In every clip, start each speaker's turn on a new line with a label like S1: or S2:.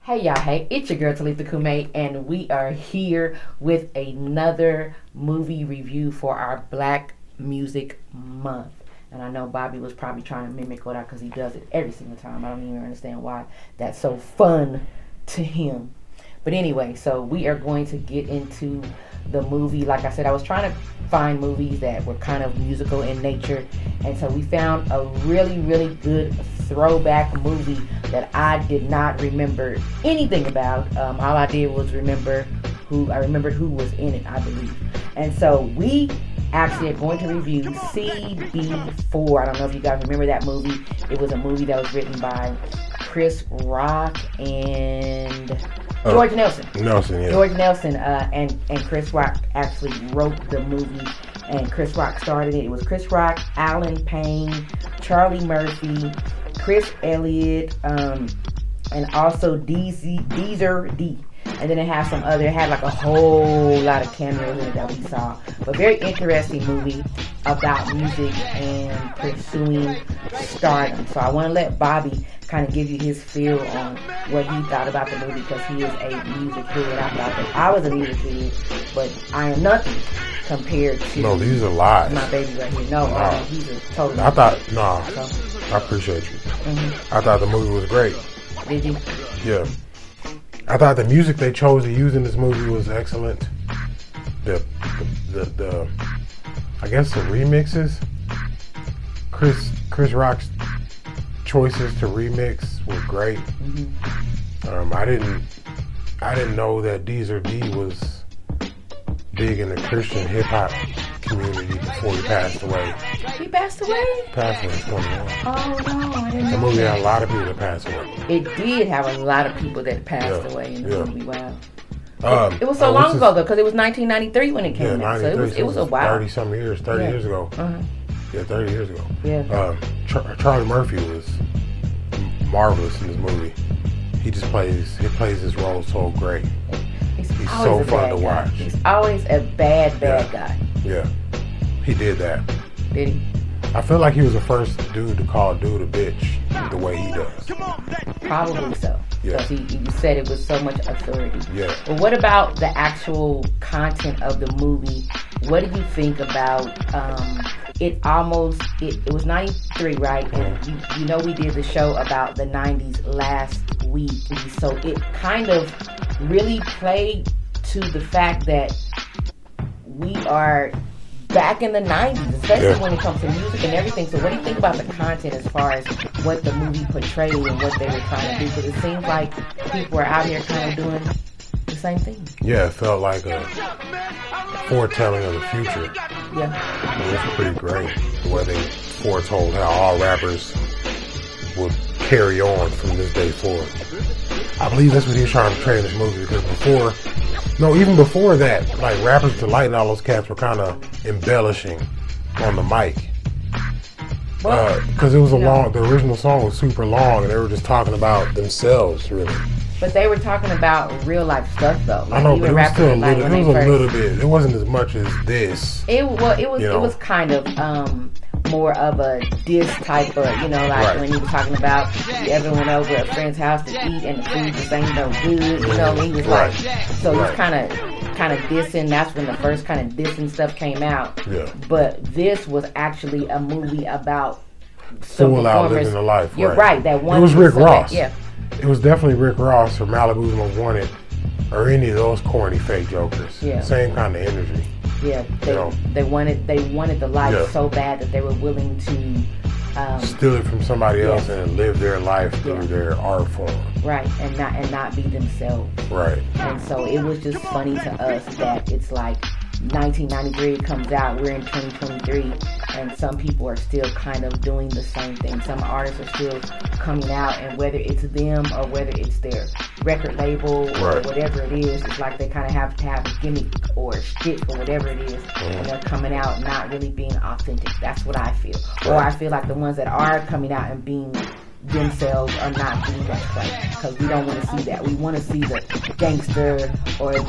S1: Hey y'all, hey, it's your girl Talitha Cumi, and we are here with another movie review for our Black Music Month. And I know Bobby was probably trying to mimic what because he does it every single time. I don't even understand why that's so fun to him. But anyway, so we are going to get into the movie. Like I said, I was trying to find movies that were kind of musical in nature, and so we found a really, really good throwback movie that I did not remember anything about. All I did was remembered who was in it, I believe. And so we actually are going to review CB4. I don't know if you guys remember that movie. It was a movie that was written by Chris Rock and George Nelson. George Nelson and Chris Rock actually wrote the movie, and Chris Rock started it. It was Chris Rock, Alan Payne, Charlie Murphy, Chris Elliott, and also Deezer D. And then it had like a whole lot of cameos in it that we saw. But very interesting movie about music and pursuing stardom. So I want to let Bobby kind of give you his feel on what he thought about the movie, because he is a music head. I thought that I was a music head, but I am nothing compared to
S2: No, these are lies.
S1: my baby right here. No, he's a total.
S2: I appreciate you.
S1: Mm-hmm.
S2: I thought the movie was great.
S1: Did you?
S2: Yeah. I thought the music they chose to use in this movie was excellent. The I guess the remixes. Chris Rock's choices to remix were great.
S1: Mm-hmm.
S2: I didn't know that Deezer D was big in the Christian hip hop community before he passed away.
S1: He passed away?
S2: Passed away in 21.
S1: Oh no, I didn't know.
S2: The movie had a lot of people that passed away.
S1: It did have a lot of people that passed away in the movie. Wow. It was so long ago though, because it was 1993 when it came out. So it was a while.
S2: 30 years ago.
S1: Uh-huh.
S2: Yeah, 30 years ago.
S1: Yeah.
S2: Charlie Murphy was marvelous in this movie. He plays his role so great. He's so fun to watch.
S1: He's always a bad guy.
S2: Yeah. He did that.
S1: Did he?
S2: I feel like he was the first dude to call a dude a bitch the way he does.
S1: Probably so.
S2: Yeah.
S1: Because he said it with so much authority.
S2: Yeah.
S1: But what about the actual content of the movie? What do you think about it was 93, right? And you know we did the show about the 90s last week. So it kind of really played to the fact that we are back in the 90s, especially when it comes to music and everything. So what do you think about the content as far as what the movie portrayed and what they were trying to do? Because it seems like people are out here kind of doing the same thing.
S2: Yeah, it felt like a foretelling of the future.
S1: Yeah.
S2: It was pretty great the way they foretold how all rappers would carry on from this day forward. I believe that's what he was trying to portray in this movie, because even before that, like Rappers Delight and all those cats were kind of embellishing on the mic. Because it was the original song was super long, and they were just talking about themselves, really.
S1: But they were talking about real life stuff, though. Like,
S2: I know, but it was still a little bit. It wasn't as much as this.
S1: It was kind of more of a diss type of, when he was talking about you ever went over a friend's house to eat and the food just ain't no good, he was like, so he's kind of dissing. That's when the first kind of dissing stuff came out.
S2: Yeah.
S1: But this was actually a movie about
S2: full out living the life.
S1: You're right. That one.
S2: It was Rick Ross.
S1: Yeah.
S2: It was definitely Rick Ross or Malibu's Most Wanted or any of those corny fake jokers.
S1: Yeah.
S2: Same kind of energy.
S1: Yeah, they wanted the life so bad that they were willing to
S2: steal it from somebody else and live their life through their art form.
S1: Right, and not be themselves.
S2: Right.
S1: And so it was just funny to us that it's like 1993 comes out, we're in 2023, and some people are still kind of doing the same thing. Some artists are still coming out, and whether it's them or whether it's their record label or whatever it is, it's like they kind of have to have a gimmick or a shtick or whatever it is, and they're coming out not really being authentic. That's what I feel. Or I feel like the ones that are coming out and being themselves are not being that play, because we don't want to see that. We want to see the gangster or the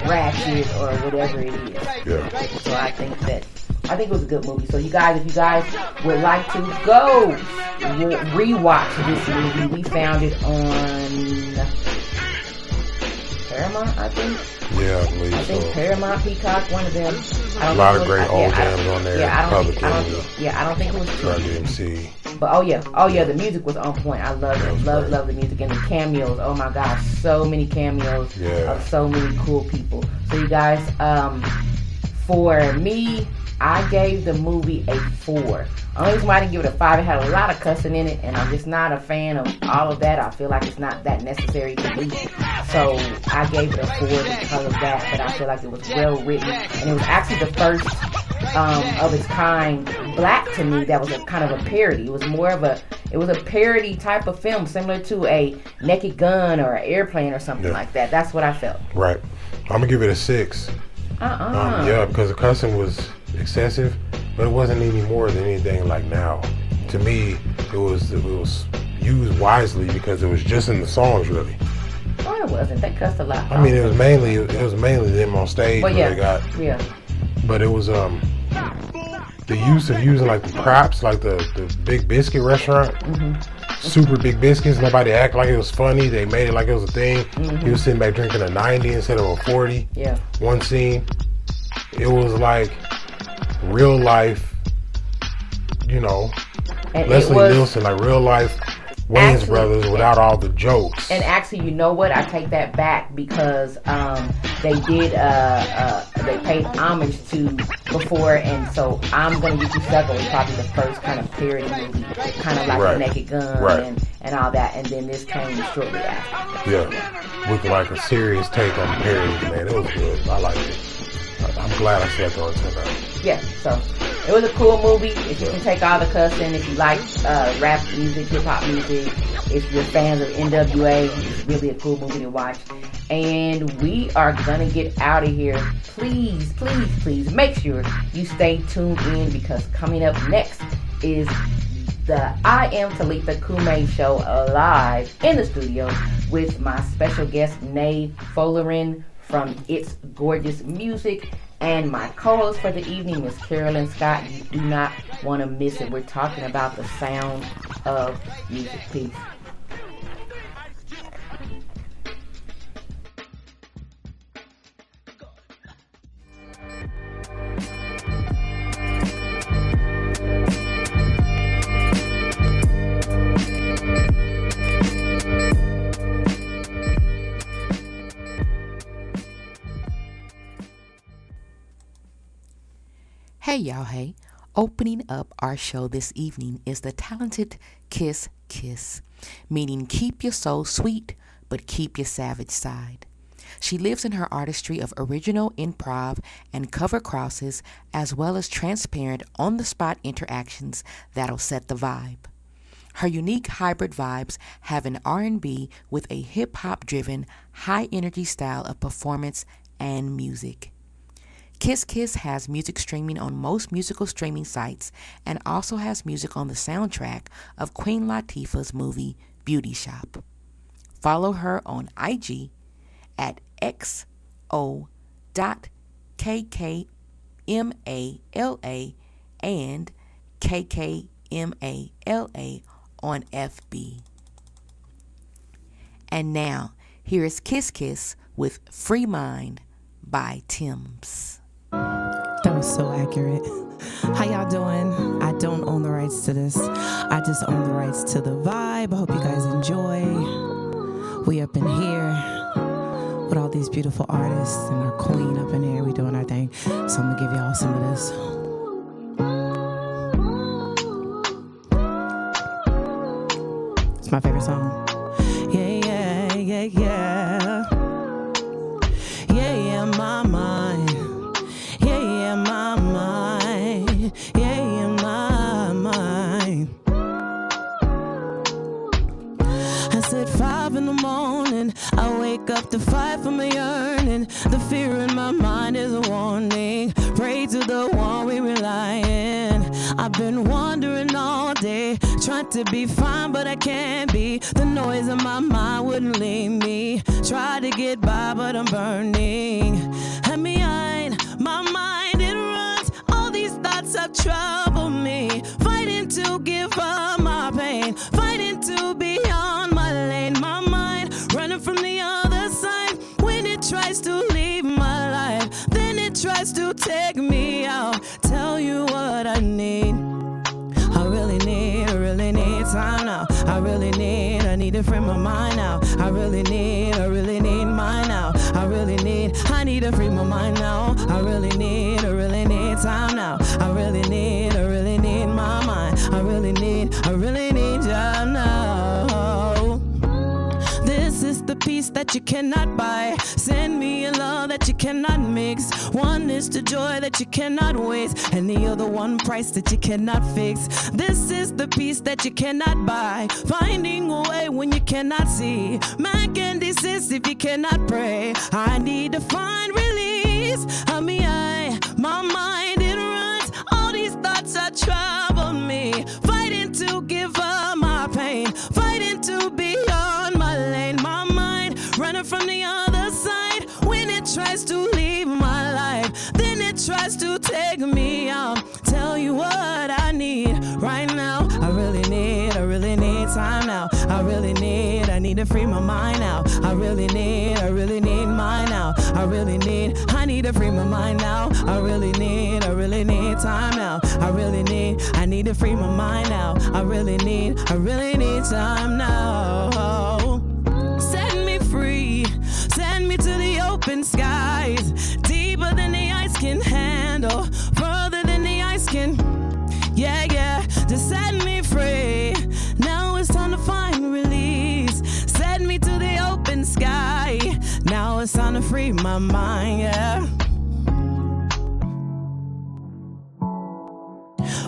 S1: ratchet or whatever it is.
S2: Yeah.
S1: So I think that I think it was a good movie. So you guys, if you guys would like to go rewatch this movie, we found it on Paramount, I think.
S2: Yeah, I believe
S1: I think
S2: so.
S1: Paramount, Peacock, one of them.
S2: A lot of great old jams on there.
S1: I don't think it was
S2: Run DMC.
S1: But oh yeah, the music was on point. I love the music and the cameos. Oh my gosh, so many cameos of so many cool people. So you guys, for me, I gave the movie a 4. Only reason why I didn't give it a 5, it had a lot of cussing in it, and I'm just not a fan of all of that. I feel like it's not that necessary to me. So I gave it a 4 because of that, but I feel like it was well written, and it was actually the first of its kind black to me that was a kind of a parody. It was more of a parody type of film, similar to a Naked Gun or an Airplane or something like that. That's what I felt.
S2: Right. I'm gonna give it a 6. Yeah, because the cussing was excessive, but it wasn't any more than anything like now. To me, it was used wisely because it was just in the songs, really.
S1: Oh, it wasn't. They cussed a lot.
S2: I mean, it was mainly them on stage.
S1: But
S2: where they got.
S1: Yeah.
S2: But it was the use of using like the props, like the Big Biscuit restaurant. Mm-hmm. Super Big Biscuits. Nobody acted like it was funny. They made it like it was a thing. Mm-hmm. He was sitting back drinking a 90 instead of a 40.
S1: Yeah.
S2: One scene, it was like real life,
S1: and
S2: Leslie Nielsen, like real life Wayans Brothers without all the jokes.
S1: And actually, you know what? I take that back because they did they paid homage to before, and so I'm Gonna Get You Sucker was probably the first kind of parody movie, kind of like The Naked Gun and all that, and then this came shortly after.
S2: Yeah, with like a serious take on the parody, man. It was good. I liked it. I'm glad I sat there and turned out.
S1: Yeah, so it was a cool movie. If you can take all the cussing, if you like rap music, hip hop music, if you're fans of NWA, it's really a cool movie to watch. And we are gonna get out of here. Please, please, please make sure you stay tuned in, because coming up next is the IAM Talitha Cumi show live in the studio with my special guest Nay Folarin from It's Gorgeous Music, and my co-host for the evening is Carolyne Scott. You do not want to miss it. We're talking about the sound of music. Peace.
S3: Hey y'all, hey. Opening up our show this evening is the talented Kyss Kyss, meaning keep your soul sweet, but keep your savage side. She lives in her artistry of original improv and cover crosses, as well as transparent on-the-spot interactions that'll set the vibe. Her unique hybrid vibes have an R&B with a hip-hop driven, high-energy style of performance and music. Kyss Kyss has music streaming on most musical streaming sites and also has music on the soundtrack of Queen Latifah's movie Beauty Shop. Follow her on IG at xo.kkmala and kkmala on FB. And now, here is Kyss Kyss with Free Mind by Tim's.
S4: That was so accurate. How y'all doing? I don't own the rights to this. I just own the rights to the vibe. I hope you guys enjoy. We up in here with all these beautiful artists and our queen up in here. We doing our thing. So I'm gonna give y'all some of this. It's my favorite song. Yeah, yeah, yeah, yeah. Yeah, yeah, my mind. Yeah, yeah, my mind. Yeah, yeah, my mind. I said 5 in the morning. I wake up to fight for my yearning. The fear in my mind is a warning. Pray to the one we rely in. I've been wandering all day, trying to be fine, but I can't be. The noise in my mind wouldn't leave me. Try to get by, but I'm burning. And behind my mind, it runs all these thoughts thoughts have troubled me. Fighting to give up my pain. Fighting to be on my lane. My mind running from the other side. When it tries to leave my life, then it tries to take me out. Tell you what I need. I really need time now. I need to free my mind now. I really need mine now. I need to free my mind now. I really need time now. I really need my mind. I really need time now. This is the peace that you cannot buy. Send me a love that you cannot mix. One is the joy that you cannot waste, and the other one price that you cannot fix. This is the peace that you cannot buy. Finding a way when you cannot see. Man can desist if you cannot pray. I need to find release. My mind it runs. All these thoughts are trouble me. Fighting to give up my pain. Fighting to be on my lane. My mind running from the other side. When it tries to leave my life, then it tries to take me out. Tell you what I need right now. I really need time now. I need to free my mind now. I really need mine now. I need to free my mind now. I really need time now. I need to free my mind now. I really need time now. Set me free, send me to the open skies, deeper than the ice can handle, further than the ice can. Yeah, just set me free. Now it's time to find release. Set me to the open sky. Now it's time to free my mind, yeah.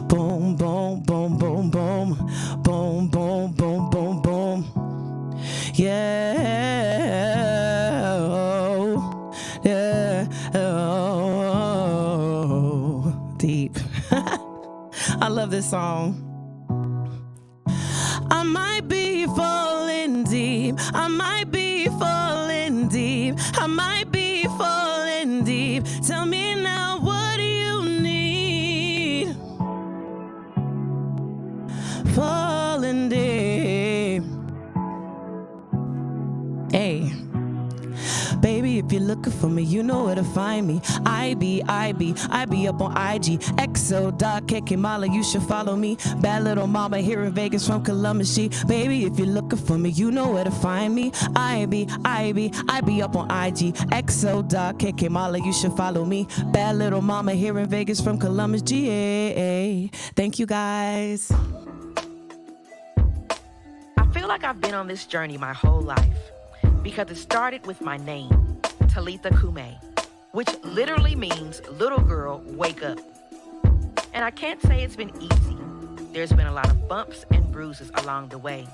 S4: Boom, boom, boom, boom, boom. Boom, boom, boom, boom, boom. Yeah, oh, deep. I love this song. I might be falling deep. I might be falling deep. I might be falling deep. Tell me now, what do you need? Falling deep. Hey. Baby, if you're looking for me, you know where to find me. I be up on IG. XO.KKMala, you should follow me. Bad little mama here in Vegas from Columbus. Baby, if you're looking for me, you know where to find me. I be up on IG. XO.KKMala, you should follow me. Bad little mama here in Vegas from Columbus. GA. Thank you guys.
S1: I feel like I've been on this journey my whole life because it started with my name, Talitha Cumi, which literally means little girl, wake up. And I can't say it's been easy. There's been a lot of bumps and bruises along the way.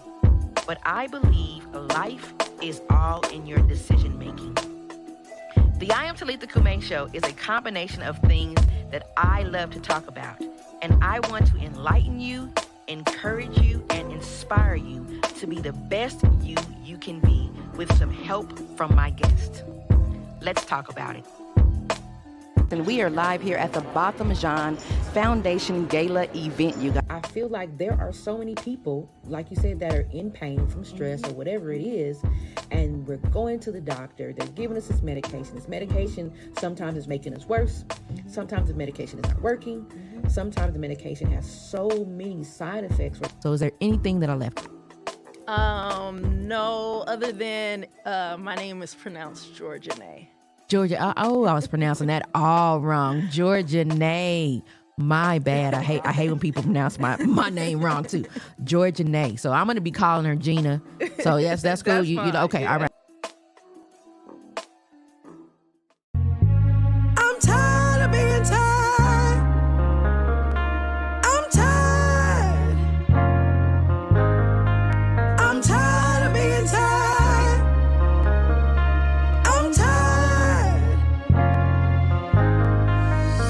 S1: But I believe life is all in your decision making. The I Am Talitha Cumi show is a combination of things that I love to talk about. And I want to enlighten you, encourage you, and inspire you to be the best you can be with some help from my guest. Let's talk about it.
S3: And we are live here at the Botham Jean Foundation Gala event, you guys.
S1: I feel like there are so many people, like you said, that are in pain from stress or whatever it is, and we're going to the doctor. They're giving us this medication. This medication sometimes is making us worse. Sometimes the medication is not working. Sometimes the medication has so many side effects.
S3: So is there anything that I left?
S5: No, other than my name is pronounced Georgia Nay.
S3: Georgia, I was pronouncing that all wrong. Georgia Nay. My bad. I hate when people pronounce my name wrong too. Georgia Nay. So I'm gonna be calling her Gina. So yes, that's cool.
S5: That's
S3: you know, okay,
S5: yeah.
S3: all right.
S4: I'm tired of being tired. I'm tired. I'm tired of being tired. I'm tired.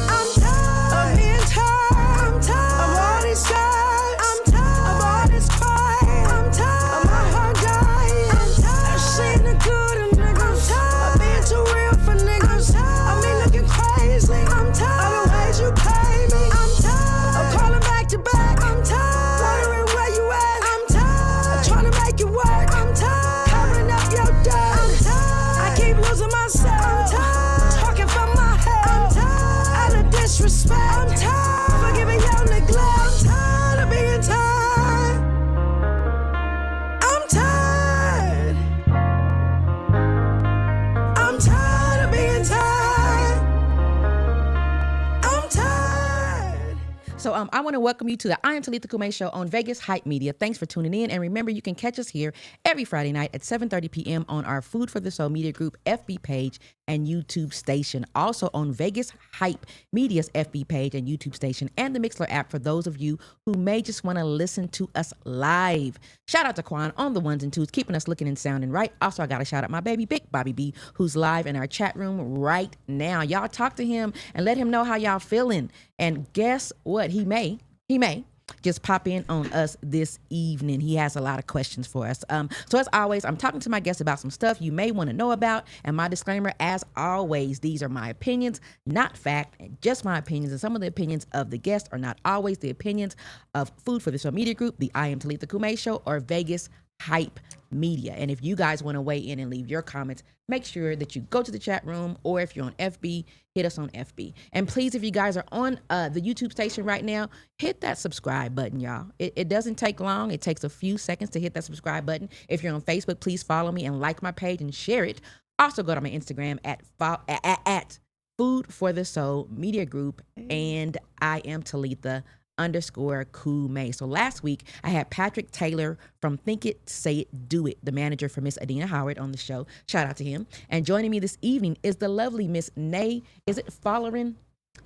S4: I'm tired of being tired. I'm tired of all these skies. I'm tired of all this crying. I'm tired of my heart dying. I'm tired of seeing
S3: I want to welcome you to the I Am Talitha Cumi show on Vegas Hype Media. Thanks for tuning in. And remember, you can catch us here every Friday night at 7:30 p.m. on our Food for the Soul Media Group FB page and YouTube station. Also on Vegas Hype Media's FB page and YouTube station and the Mixler app for those of you who may just want to listen to us live. Shout out to Quan on the ones and twos, keeping us looking and sounding right. Also, I got to shout out my baby, Big Bobby B, who's live in our chat room right now. Y'all talk to him and let him know how y'all feeling. And guess what? He may just pop in on us this evening. He has a lot of questions for us. So as always, I'm talking to my guests about some stuff you may want to know about. And my disclaimer, as always, these are my opinions, not fact, just my opinions. And some of the opinions of the guests are not always the opinions of Food for the Soul Media Group, the I Am Talitha Cumi show, or Vegas Hype Media. And if you guys want to weigh in and leave your comments, make sure that you go to the chat room, or if you're on FB, hit us on FB. And please, if you guys are on the YouTube station right now, hit that subscribe button, y'all. It doesn't take long. It takes a few seconds to hit that subscribe button. If you're on Facebook, please follow me and like my page and share it. Also go to my Instagram at Food for the Soul Media Group, and I Am Talitha _Cumi. So last week I had Patrick Taylor from Think It, Say It, Do It, the manager for Miss Adina Howard, on the show. Shout out to him. And joining me this evening is the lovely Miss Nay. Is it Folarin?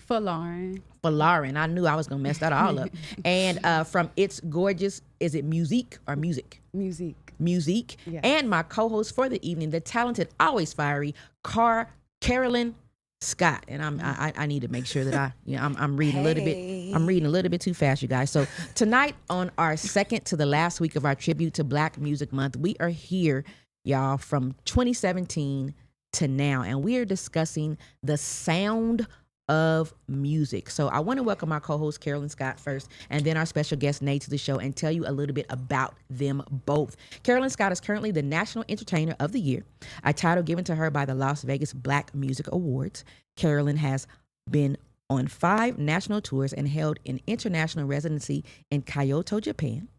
S3: Folarin. I knew I was gonna mess that all up. And from It's Gorgeous, is it Musique or Music? Musique. Yeah. And my co-host for the evening, the talented, always fiery Carolyne Scott. And I need to make sure that I'm reading a little bit. I'm reading a little bit too fast, you guys. So tonight, on our second to the last week of our tribute to Black Music Month, we are here, y'all, from 2017 to now, and we are discussing the sound of music. So I want to welcome our co-host Carolyne Scott first, and then our special guest Nate to the show, and tell you a little bit about them both. Carolyne Scott is currently the National Entertainer of the Year, a title given to her by the Las Vegas Black Music Awards. Carolyne has been on 5 national tours and held an international residency in Kyoto, Japan.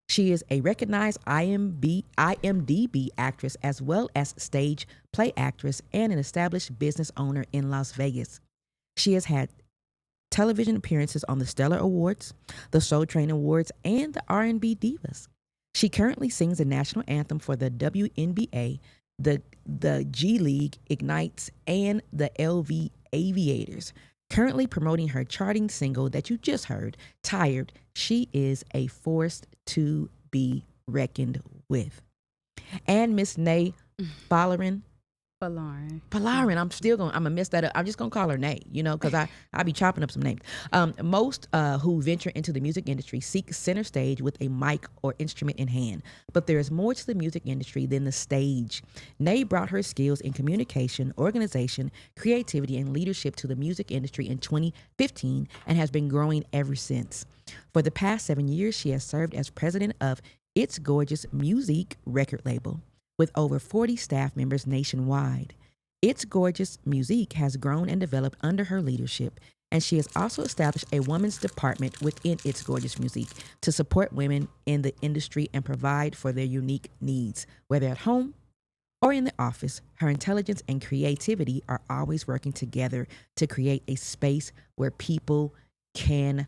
S3: She is a recognized IMDb actress, as well as stage play actress, and an established business owner in Las Vegas. She has had television appearances on the Stellar Awards, the Soul Train Awards, and the R&B Divas. She currently sings the national anthem for the WNBA, the G League Ignites, and the LV Aviators. Currently promoting her charting single that you just heard, Tired. She is a force to be reckoned with. And Miss Nay Folarin. I'm gonna mess that up. I'm just gonna call her Nay, because I be chopping up some names. Most who venture into the music industry seek center stage with a mic or instrument in hand, but there is more to the music industry than the stage. Nay brought her skills in communication, organization, creativity, and leadership to the music industry in 2015 and has been growing ever since. For the past 7 years, she has served as president of It's Gorgeous Music record label, with over 40 staff members nationwide. It's Gorgeous Music has grown and developed under her leadership, and she has also established a women's department within It's Gorgeous Music to support women in the industry and provide for their unique needs, whether at home or in the office. Her intelligence and creativity are always working together to create a space where people can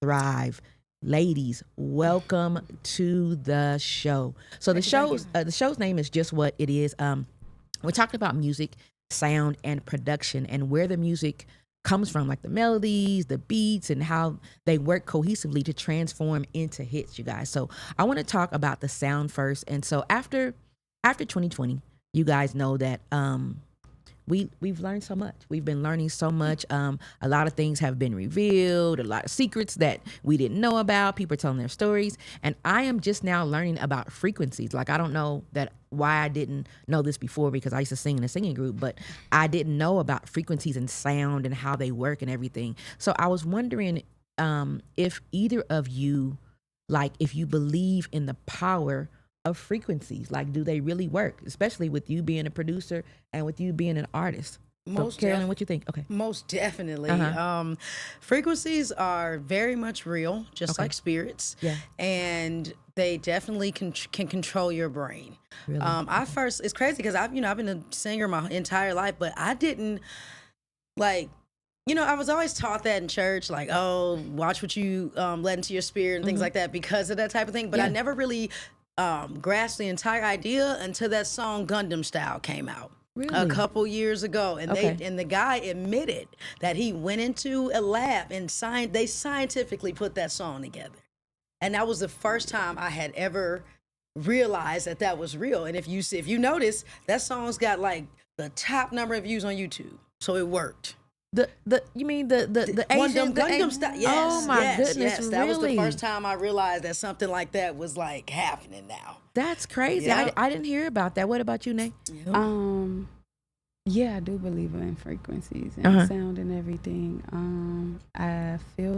S3: thrive. Ladies, welcome to the show. So the show's name is Just What It Is. We're talking about music, sound, and production, and where the music comes from, like the melodies, the beats, and how they work cohesively to transform into hits, you guys. So I want to talk about the sound first. And so after 2020, you guys know that we've learned so much. We've been learning so much. A lot of things have been revealed, a lot of secrets that we didn't know about. People are telling their stories. And I am just now learning about frequencies. Like, I don't know why I didn't know this before, because I used to sing in a singing group, but I didn't know about frequencies and sound and how they work and everything. So I was wondering if either of you, like, if you believe in the power of frequencies, like, do they really work, especially with you being a producer and with you being an artist? Carolyne, what you think? Okay.
S5: Most definitely. Frequencies are very much real, just like spirits. Yeah. And they definitely can control your brain. Really? It's crazy because I've been a singer my entire life, but I didn't I was always taught that in church, like, oh, watch what you let into your spirit and things like that because of that type of thing. But I never really grasped the entire idea until that song Gundam Style came out.
S3: Really?
S5: A couple years ago, and the guy admitted that he went into a lab and they scientifically put that song together, and that was the first time I had ever realized that was real. And if you notice, that song's got like the top number of views on YouTube, so it worked.
S3: You mean the Asian
S5: Gundam Style? Yes.
S3: Oh my goodness!
S5: Yes. That was the
S3: Really?
S5: first time I realized that something like that was like happening now.
S3: That's crazy.
S5: Yeah.
S3: I didn't hear about that. What about you, Nate?
S6: Yeah, I do believe in frequencies and sound and everything. I feel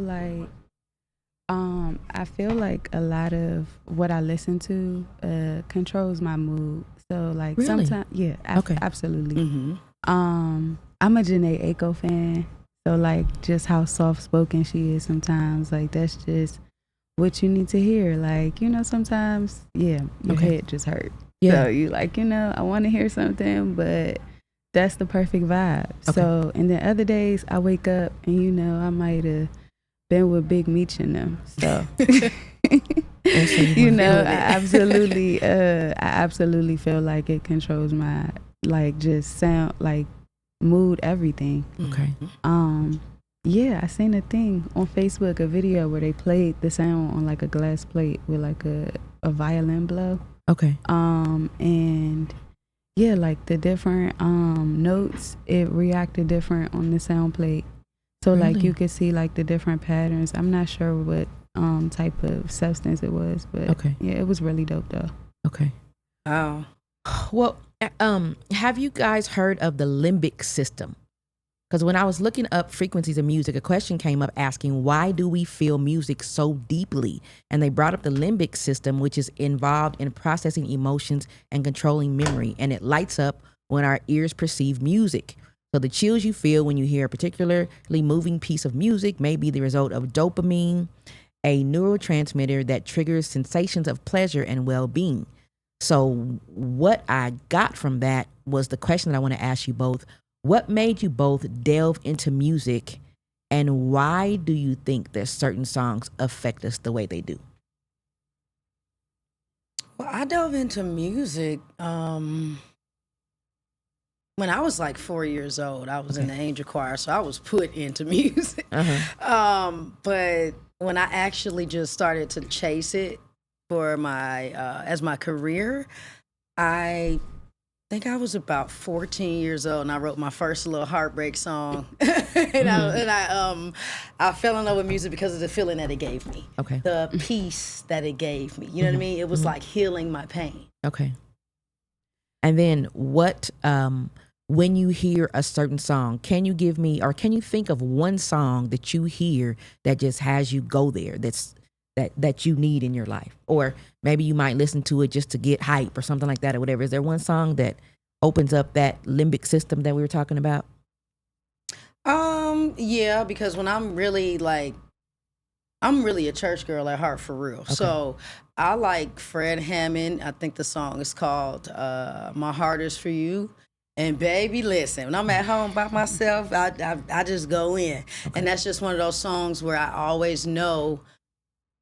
S6: like a lot of what I listen to controls my mood. So like
S3: Really?
S6: sometimes, absolutely.
S5: Mm-hmm.
S6: I'm a Janae Aiko fan. So like just how soft spoken she is sometimes, like that's just what you need to hear. Like, sometimes, your head just hurt.
S3: Yeah.
S6: So you like, I want to hear something, but that's the perfect vibe.
S3: Okay.
S6: So, and then other days I wake up and, I might have been with Big Meech and them. So, I absolutely feel like it controls my, like, just sound, like, mood, everything.
S3: Okay.
S6: Yeah, I seen a thing on Facebook, a video where they played the sound on like a glass plate with like a violin blow.
S3: Okay.
S6: And yeah, like the different notes, it reacted different on the sound plate. So like
S3: Really?
S6: you could see like the different patterns. I'm not sure what type of substance it was, but yeah, it was really dope though.
S3: Okay.
S5: Wow.
S3: Well, have you guys heard of the limbic system? Because when I was looking up frequencies of music, a question came up asking, why do we feel music so deeply? And they brought up the limbic system, which is involved in processing emotions and controlling memory. And it lights up when our ears perceive music. So the chills you feel when you hear a particularly moving piece of music may be the result of dopamine, a neurotransmitter that triggers sensations of pleasure and well-being. So what I got from that was the question that I want to ask you both. What made you both delve into music, and why do you think that certain songs affect us the way they do?
S5: Well, I dove into music when I was like 4 years old. I was in the angel choir, so I was put into music. But when I actually just started to chase it for my as my career, I think I was about 14 years old, and I wrote my first little heartbreak song. and I fell in love with music because of the feeling that it gave me.
S3: Okay.
S5: The peace that it gave me. You know what I mean? It was like healing my pain.
S3: Okay. And then what, when you hear a certain song, can you give me, or can you think of one song that you hear that just has you go there, that you need in your life? Or maybe you might listen to it just to get hype or something like that or whatever. Is there one song that opens up that limbic system that we were talking about?
S5: Yeah, because when I'm really a church girl at heart for real. Okay. So I like Fred Hammond. I think the song is called My Heart Is For You. And baby, listen, when I'm at home by myself, I just go in. Okay. And that's just one of those songs where I always know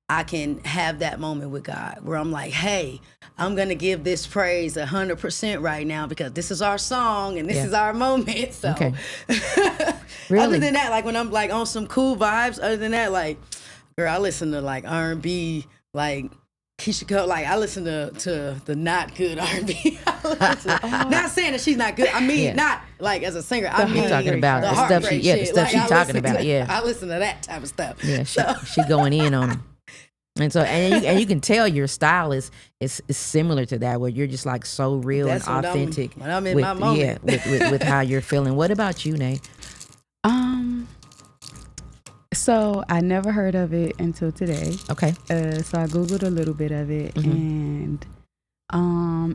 S5: I can have that moment with God where I'm like, hey, I'm going to give this praise 100% right now because this is our song and this is our moment. So
S3: Really?
S5: Other than that, like when I'm like on some cool vibes, other than that, like, girl, I listen to like R&B, like Keisha Cole, like I listen to the not good R&B. Not saying that she's not good. I mean, not like as a singer. I mean,
S3: talking about
S5: the
S3: stuff
S5: heartbreak shit.
S3: the stuff she's talking about.
S5: I listen to that type of stuff.
S3: Yeah, she going in on them. And so, and you can tell your style is similar to that, where you're just like so real and authentic.
S5: When I'm in my moment.
S3: Yeah, with how you're feeling. What about you, Nate?
S6: So I never heard of it until today.
S3: Okay.
S6: So I Googled a little bit of it, and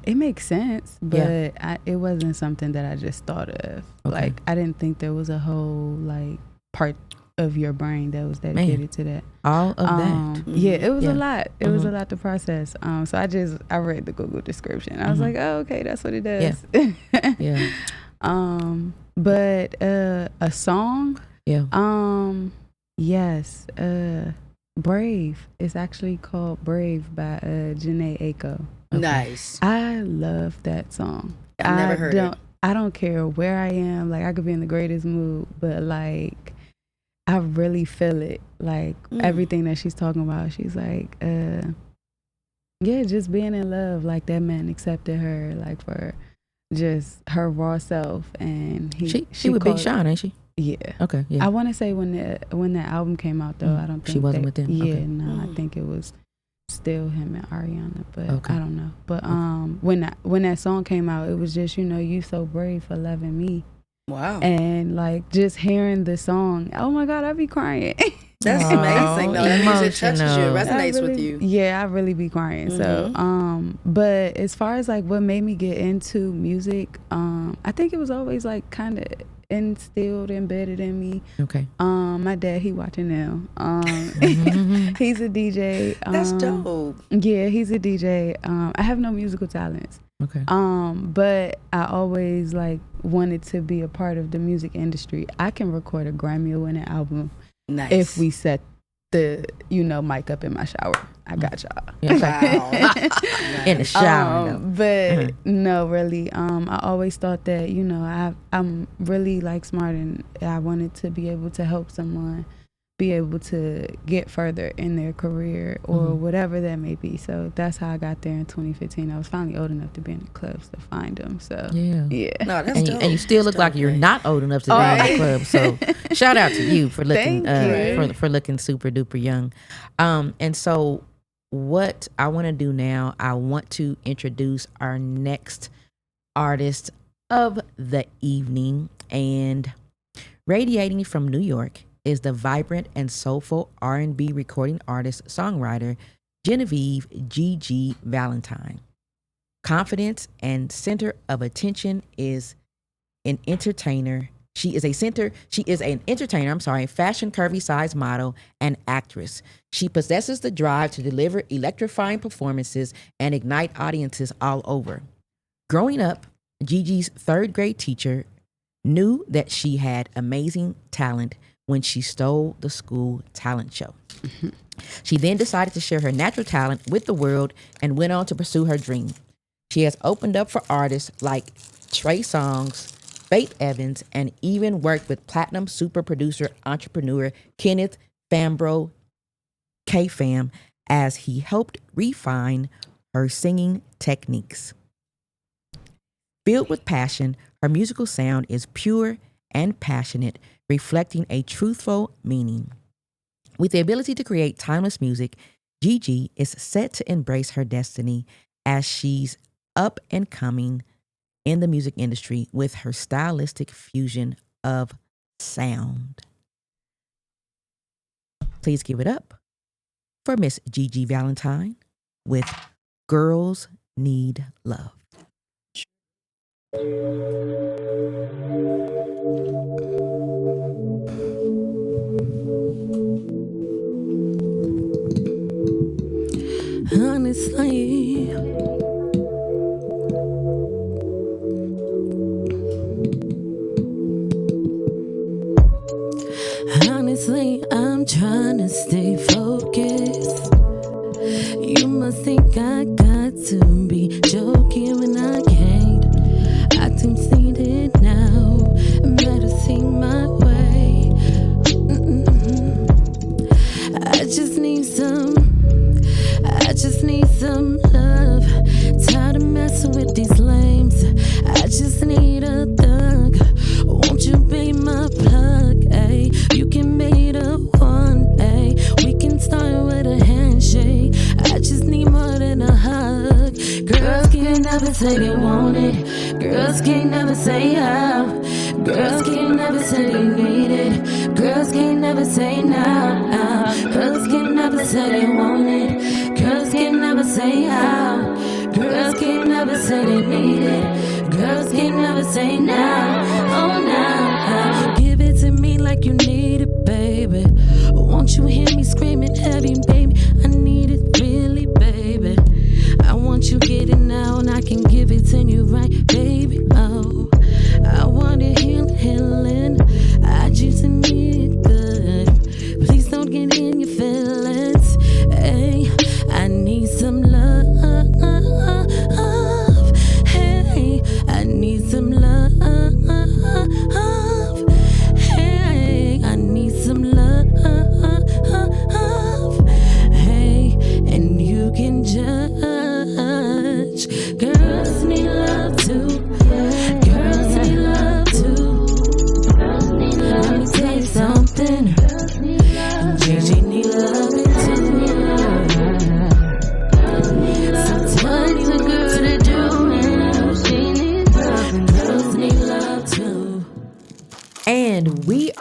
S6: it makes sense, but it wasn't something that I just thought of.
S3: Okay.
S6: Like I didn't think there was a whole like part of your brain that was dedicated to that.
S3: All of that.
S6: Yeah, it was a lot. It was a lot to process. So I read the Google description. I was like, oh, okay, that's what it does.
S3: Yeah.
S6: But a song,
S3: Yeah.
S6: Yes. Brave. It's actually called Brave by Janae Aiko.
S5: Nice.
S6: I love that song.
S5: I've never heard it.
S6: I don't care where I am. Like, I could be in the greatest mood, but like, I really feel it. Like everything that she's talking about. She's like, yeah, just being in love. Like, that man accepted her, like, for just her raw self, and
S3: she with Big Sean, ain't she?
S6: Yeah.
S3: Okay. Yeah.
S6: I want to say when that album came out though, I don't think
S3: she wasn't with them.
S6: Yeah,
S3: Okay.
S6: no, I think it was still him and Ariana, but
S3: Okay.
S6: I don't know. But when that song came out, it was just, you so brave for loving me.
S5: Wow.
S6: And like just hearing the song, oh my God, I'd be crying.
S5: That's amazing though. That music touches you, it resonates with you.
S6: Yeah, I really be crying. So but as far as like what made me get into music, I think it was always like kind of instilled, embedded in me.
S3: Okay.
S6: My dad, he watching now. He's a DJ.
S5: That's dope.
S6: Yeah, he's a DJ. I have no musical talents.
S3: Okay.
S6: But I always like wanted to be a part of the music industry. I can record a Grammy-winning album.
S5: Nice.
S6: If we set the mic up in my shower. I got y'all.
S3: Yeah.
S5: Wow.
S3: In the shower.
S6: But no, really, I always thought that, I'm really like smart, and I wanted to be able to help someone be able to get further in their career or whatever that may be. So that's how I got there in 2015. I was finally old enough to be in the clubs to find them. So yeah.
S5: No, that's dope.
S3: And you still look like you're not old enough to be in the club. So shout out to you for looking for looking super duper young. And so what I want to do now, I want to introduce our next artist of the evening, and radiating from New York is the vibrant and soulful R&B recording artist, songwriter, Genevieve Gigi Valentine. Confidence and center of attention is an entertainer. She is an entertainer, fashion curvy size model and actress. She possesses the drive to deliver electrifying performances and ignite audiences all over. Growing up, Gigi's third grade teacher knew that she had amazing talent when she stole the school talent show. She then decided to share her natural talent with the world and went on to pursue her dream. She has opened up for artists like Trey Songz, Faith Evans, and even worked with platinum super producer entrepreneur Kenneth Fambro K-Fam as he helped refine her singing techniques. Filled with passion, her musical sound is pure and passionate, reflecting a truthful meaning. With the ability to create timeless music, Gigi is set to embrace her destiny as she's up and coming in the music industry with her stylistic fusion of sound. Please give it up for Miss Gigi Valentine with Girls Need Love.
S4: Honestly, I'm trying to stay focused. You must think I got to be joking when I can't. I can see it now, better see my way. I just need some love. Tired of messing with these lames. I just need a thug. Won't you be my plug, ayy? You can make a one, ayy. We can start with a handshake. I just need more than a hug. Girls can never say they want it. Girls can never say how. Girls can never say they need it. Girls can never say now. Girls can never say they want it. Girls can never say how. Girls can never say they need it. Girls can never say now. Oh, now. Give it to me like you need it, baby. Won't you hear me screaming heavy, baby? I need it really, baby. I want you get it now and I can give it to you right, baby. Oh, I want it healing. I just need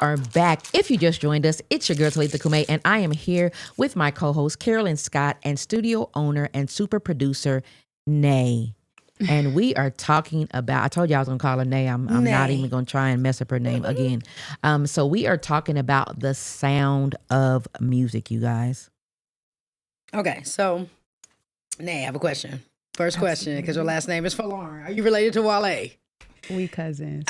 S3: are back. If you just joined us, it's your girl Talitha Cumi, and I am here with my co-host Carolyne Scott and studio owner and super producer Nay. And we are talking about, I told you I was going to call her Nay. I'm not even going to try and mess up her name again. So we are talking about the sound of music, you guys.
S5: Okay, so Nay, I have a question. First question, because your last name is Folarin. Are you related to Wale?
S6: We cousins.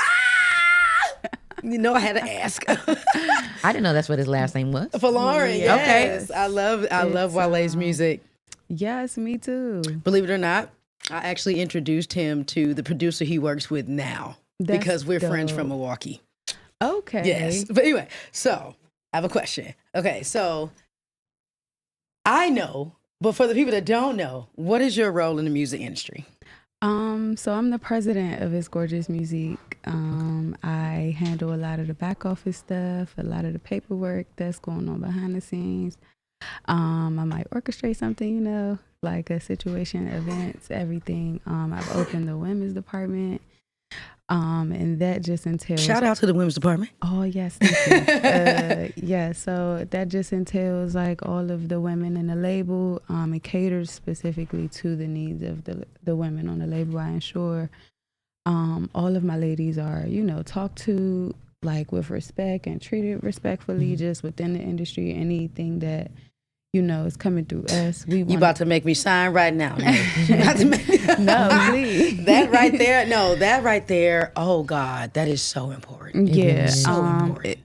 S5: You know, I had to ask.
S3: I didn't know that's what his last name was.
S5: Folarin, yes. I love Wale's music.
S6: Yes, me too.
S5: Believe it or not, I actually introduced him to the producer he works with now because we're friends from Milwaukee.
S6: Okay.
S5: Yes. But anyway, so I have a question. Okay, so I know, but for the people that don't know, what is your role in the music industry?
S6: So I'm the president of It's Gorgeous Music. I handle a lot of the back office stuff, a lot of the paperwork that's going on behind the scenes. I might orchestrate something, like a situation, events, everything. I've opened the women's department. And that just entails...
S5: Shout out to the women's department.
S6: Oh, yes. Thank you. Yeah, so that just entails like all of the women in the label. It caters specifically to the needs of the women on the label. I ensure all of my ladies are, talked to like with respect and treated respectfully just within the industry. Anything that is coming through us. You
S5: about to make me sign right now. You about to make me...
S6: No, please.
S5: That right there. Oh God, that is so important.
S6: Yeah,
S5: so important.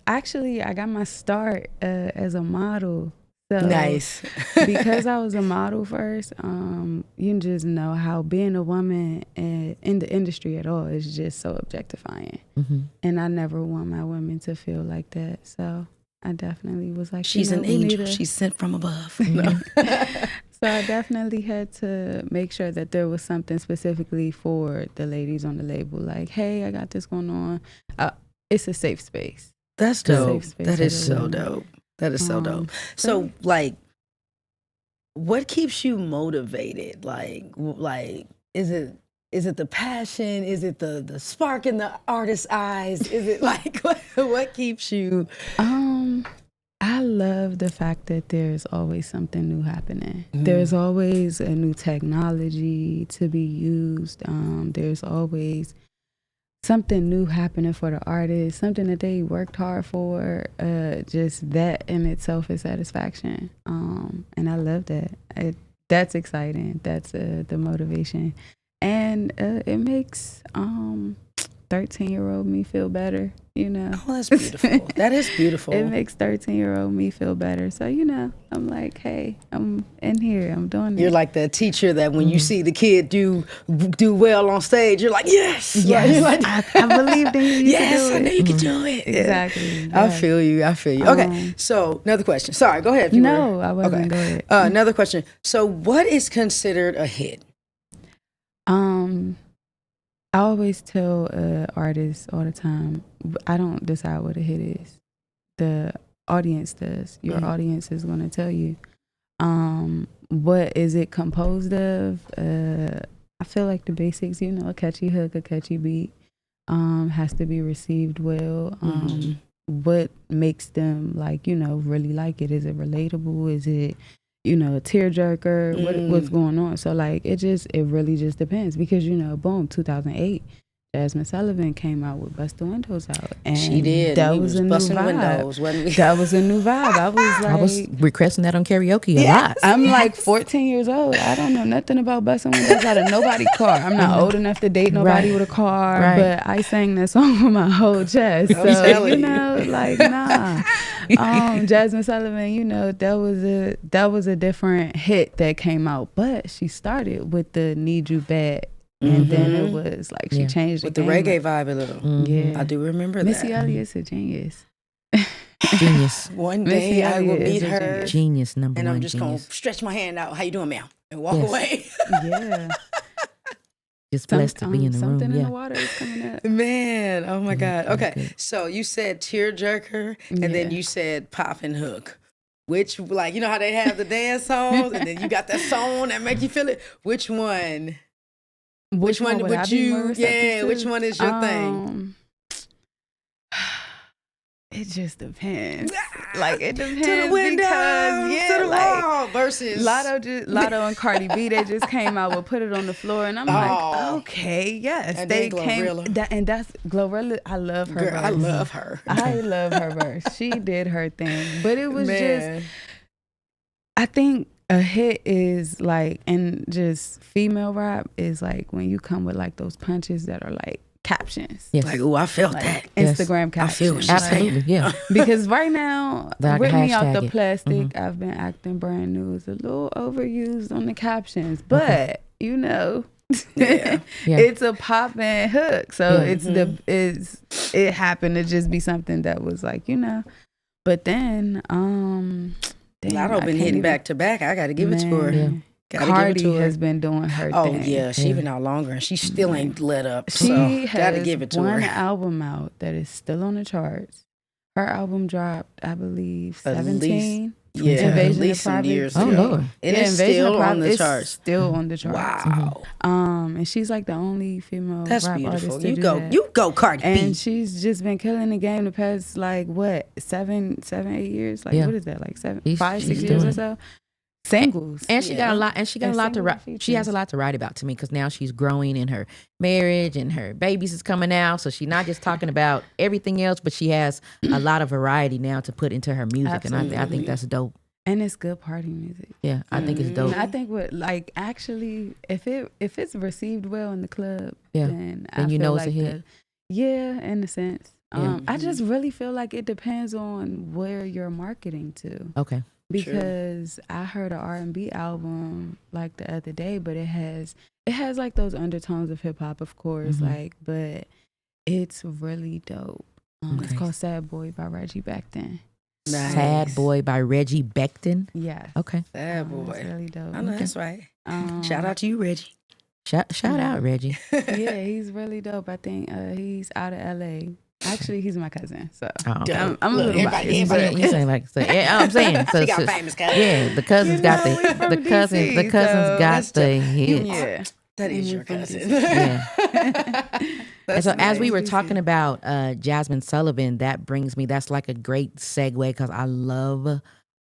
S6: I got my start as a model. So
S5: nice.
S6: Because I was a model first, you just know how being a woman in the industry at all is just so objectifying. Mm-hmm. And I never want my women to feel like that. So I definitely was like,
S5: she's an angel. She's sent from above.
S6: No. So I definitely had to make sure that there was something specifically for the ladies on the label. Like, hey, I got this going on. It's a safe space.
S5: That's dope. That is so dope. That is so dope. So, like, what keeps you motivated? Like, is it the passion? Is it the spark in the artist's eyes? Is it like what keeps you?
S6: I love the fact that there's always something new happening. There's always a new technology to be used. There's always something new happening for the artist, something that they worked hard for. Just that in itself is satisfaction. And I love that. That's exciting. That's the motivation. And it makes 13-year-old me feel better,
S5: Oh, that's beautiful. That is beautiful.
S6: It makes 13-year-old me feel better. So, I'm like, hey, I'm in here. I'm doing it.
S5: You're like the teacher that when you see the kid do well on stage, you're like, yes.
S6: Yes.
S5: Like,
S6: I believed in you.
S5: Yes, I know you can do it.
S6: Exactly.
S5: Yeah. I feel you. Okay, so another question. Sorry, go ahead.
S6: I wasn't.
S5: Okay.
S6: Go ahead.
S5: Another question. So what is considered a hit?
S6: I always tell artists all the time, I don't decide what a hit is. The audience does. Your audience is going to tell you. What is it composed of? I feel like the basics, a catchy hook, a catchy beat, has to be received well. What makes them really like it? Is it relatable? Is it a tearjerker? What's going on? So it really just depends because boom, 2008, Jasmine Sullivan came out with Bust the Windows Out, and
S5: she did.
S6: That was a new vibe.
S5: Windows, wasn't we?
S6: That was a new vibe.
S3: I was requesting that on karaoke a lot.
S6: I'm like 14 years old. I don't know nothing about busting windows out of nobody's car. I'm not old enough to date nobody with a car, but I sang that song with my whole chest. So nah. Jasmine Sullivan, that was a different hit that came out, but she started with the Need You Bad. And then it was like she changed
S5: with the reggae vibe a little. Yeah, I do remember that.
S6: Missy Elliott's a genius.
S3: Genius.
S5: One day I will meet her.
S3: Genius, number
S5: and
S3: one.
S5: I'm just gonna stretch my hand out. How you doing, ma'am? And walk away.
S6: Yeah.
S3: Just blessed to be in the room.
S6: Something in the water is coming up.
S5: Man, oh my God. Okay, so you said tearjerker, and then you said pop and hook. Which, how they have the dance songs, and then you got that song that make you feel it. Which one? Which one would you? Yeah, which one is your thing?
S6: It just depends. Like it depends
S5: To the window,
S6: because
S5: to the
S6: like
S5: wall versus
S6: Lotto and Cardi B, they just came out with Put It on the Floor, and I'm like, okay, yes,
S5: And
S6: they
S5: then
S6: came.
S5: Glorilla.
S6: And that's Glorilla. I love her.
S5: Girl,
S6: verse.
S5: I love her.
S6: I love her verse. She did her thing, but it was
S5: Man.
S6: just. I think a hit is like, and just female rap is like when you come with like those punches that are like captions.
S3: Yes.
S5: Like, oh, I felt
S6: Like
S5: that.
S6: Instagram
S5: I feel
S6: captions.
S5: what she's
S6: Like,
S3: Absolutely, yeah.
S6: because right now,
S3: Like
S6: Rip Me Out
S3: hashtag
S6: the
S3: it.
S6: Plastic, I've been acting brand new, is a little overused on the captions, but you know,
S5: Yeah.
S3: Yeah.
S6: it's a poppin' hook. So
S3: Yeah.
S6: it happened to just be something that was like, you know, but then, damn,
S5: Lotto
S6: I
S5: been
S6: can't
S5: hitting
S6: even-
S5: back to back. I got to give it to her.
S6: Man,
S3: Yeah.
S5: Gotta give it
S6: Cardi
S5: to her.
S6: has been doing her
S5: Oh
S6: thing.
S5: yeah, she
S3: Yeah.
S5: been out longer and she still ain't let up.
S6: She
S5: So
S6: has
S5: gotta give it to
S6: one
S5: her.
S6: album out that is still on the charts. Her album dropped, I believe,
S5: At
S6: 17.
S5: Yeah, at
S6: Invasion of
S5: least some
S6: Privacy.
S5: years
S3: Oh,
S5: ago.
S3: Lord.
S5: And
S6: Yeah,
S5: it's
S6: Invasion
S5: still
S6: of
S5: on the
S6: Privacy is
S5: charts.
S6: Still on the charts.
S5: Wow,
S6: And she's like the only female
S5: that's
S6: rap
S5: beautiful.
S6: artist to
S5: You
S6: do
S5: go,
S6: that.
S5: you go, Cardi
S6: And
S5: B.
S6: she's just been killing the game the past like what 7, 8 years. Like
S3: Yeah.
S6: what is that? Like 7,
S3: She's-
S6: 5, 6
S3: she's
S6: years
S3: doing
S6: or
S3: it.
S6: so. Singles.
S3: And she got
S5: Yeah.
S3: a lot, and she got
S6: And
S3: a lot to
S6: single
S3: write. She has a
S6: features.
S3: lot to write about to me because now she's growing in her marriage and her babies is coming out. So she's not just talking about everything else, but she has a lot of variety now to put into her music, and I
S6: Absolutely.
S3: think that's dope.
S6: And it's good party music.
S3: Yeah, I think it's dope.
S6: And I think what like actually if it's received well in the club,
S3: Yeah.
S6: then I
S3: Then you
S6: feel
S3: know it's a
S6: like
S3: hit.
S6: yeah, in a sense.
S3: Yeah.
S6: I just really feel like it depends on where you're marketing to.
S3: Okay.
S6: Because I heard an R&B album like the other day, but it has like those undertones of hip hop, of course, like, but it's really dope. It's
S3: Okay.
S6: called Sad Boy by Reggie Beckton.
S5: Nice.
S3: Sad Boy by Reggie Beckton.
S6: Yes.
S3: Okay.
S5: Sad
S6: It's
S5: boy.
S6: really dope.
S5: I know that's right.
S6: Um,
S5: Shout out to you, Reggie.
S3: Shout out, Reggie.
S6: Yeah, he's really dope. I think he's out of LA. Actually, he's my cousin, so
S3: Oh, okay.
S6: I'm a
S5: Look,
S6: little
S5: everybody-
S6: biased.
S3: You saying like so, yeah, I'm saying so,
S5: She got
S3: so-
S5: famous cousins.
S3: yeah, the cousins
S6: You
S3: got
S6: know, we
S3: the
S6: from
S3: cousins
S6: DC,
S3: the cousins
S6: so
S3: got
S5: that's
S3: the
S5: just-
S3: hits.
S6: Yeah.
S5: That is
S6: And
S5: your
S6: we from
S5: cousin.
S3: Yeah. And so as we were
S6: nice.
S3: talking about Jasmine Sullivan, that's like a great segue because I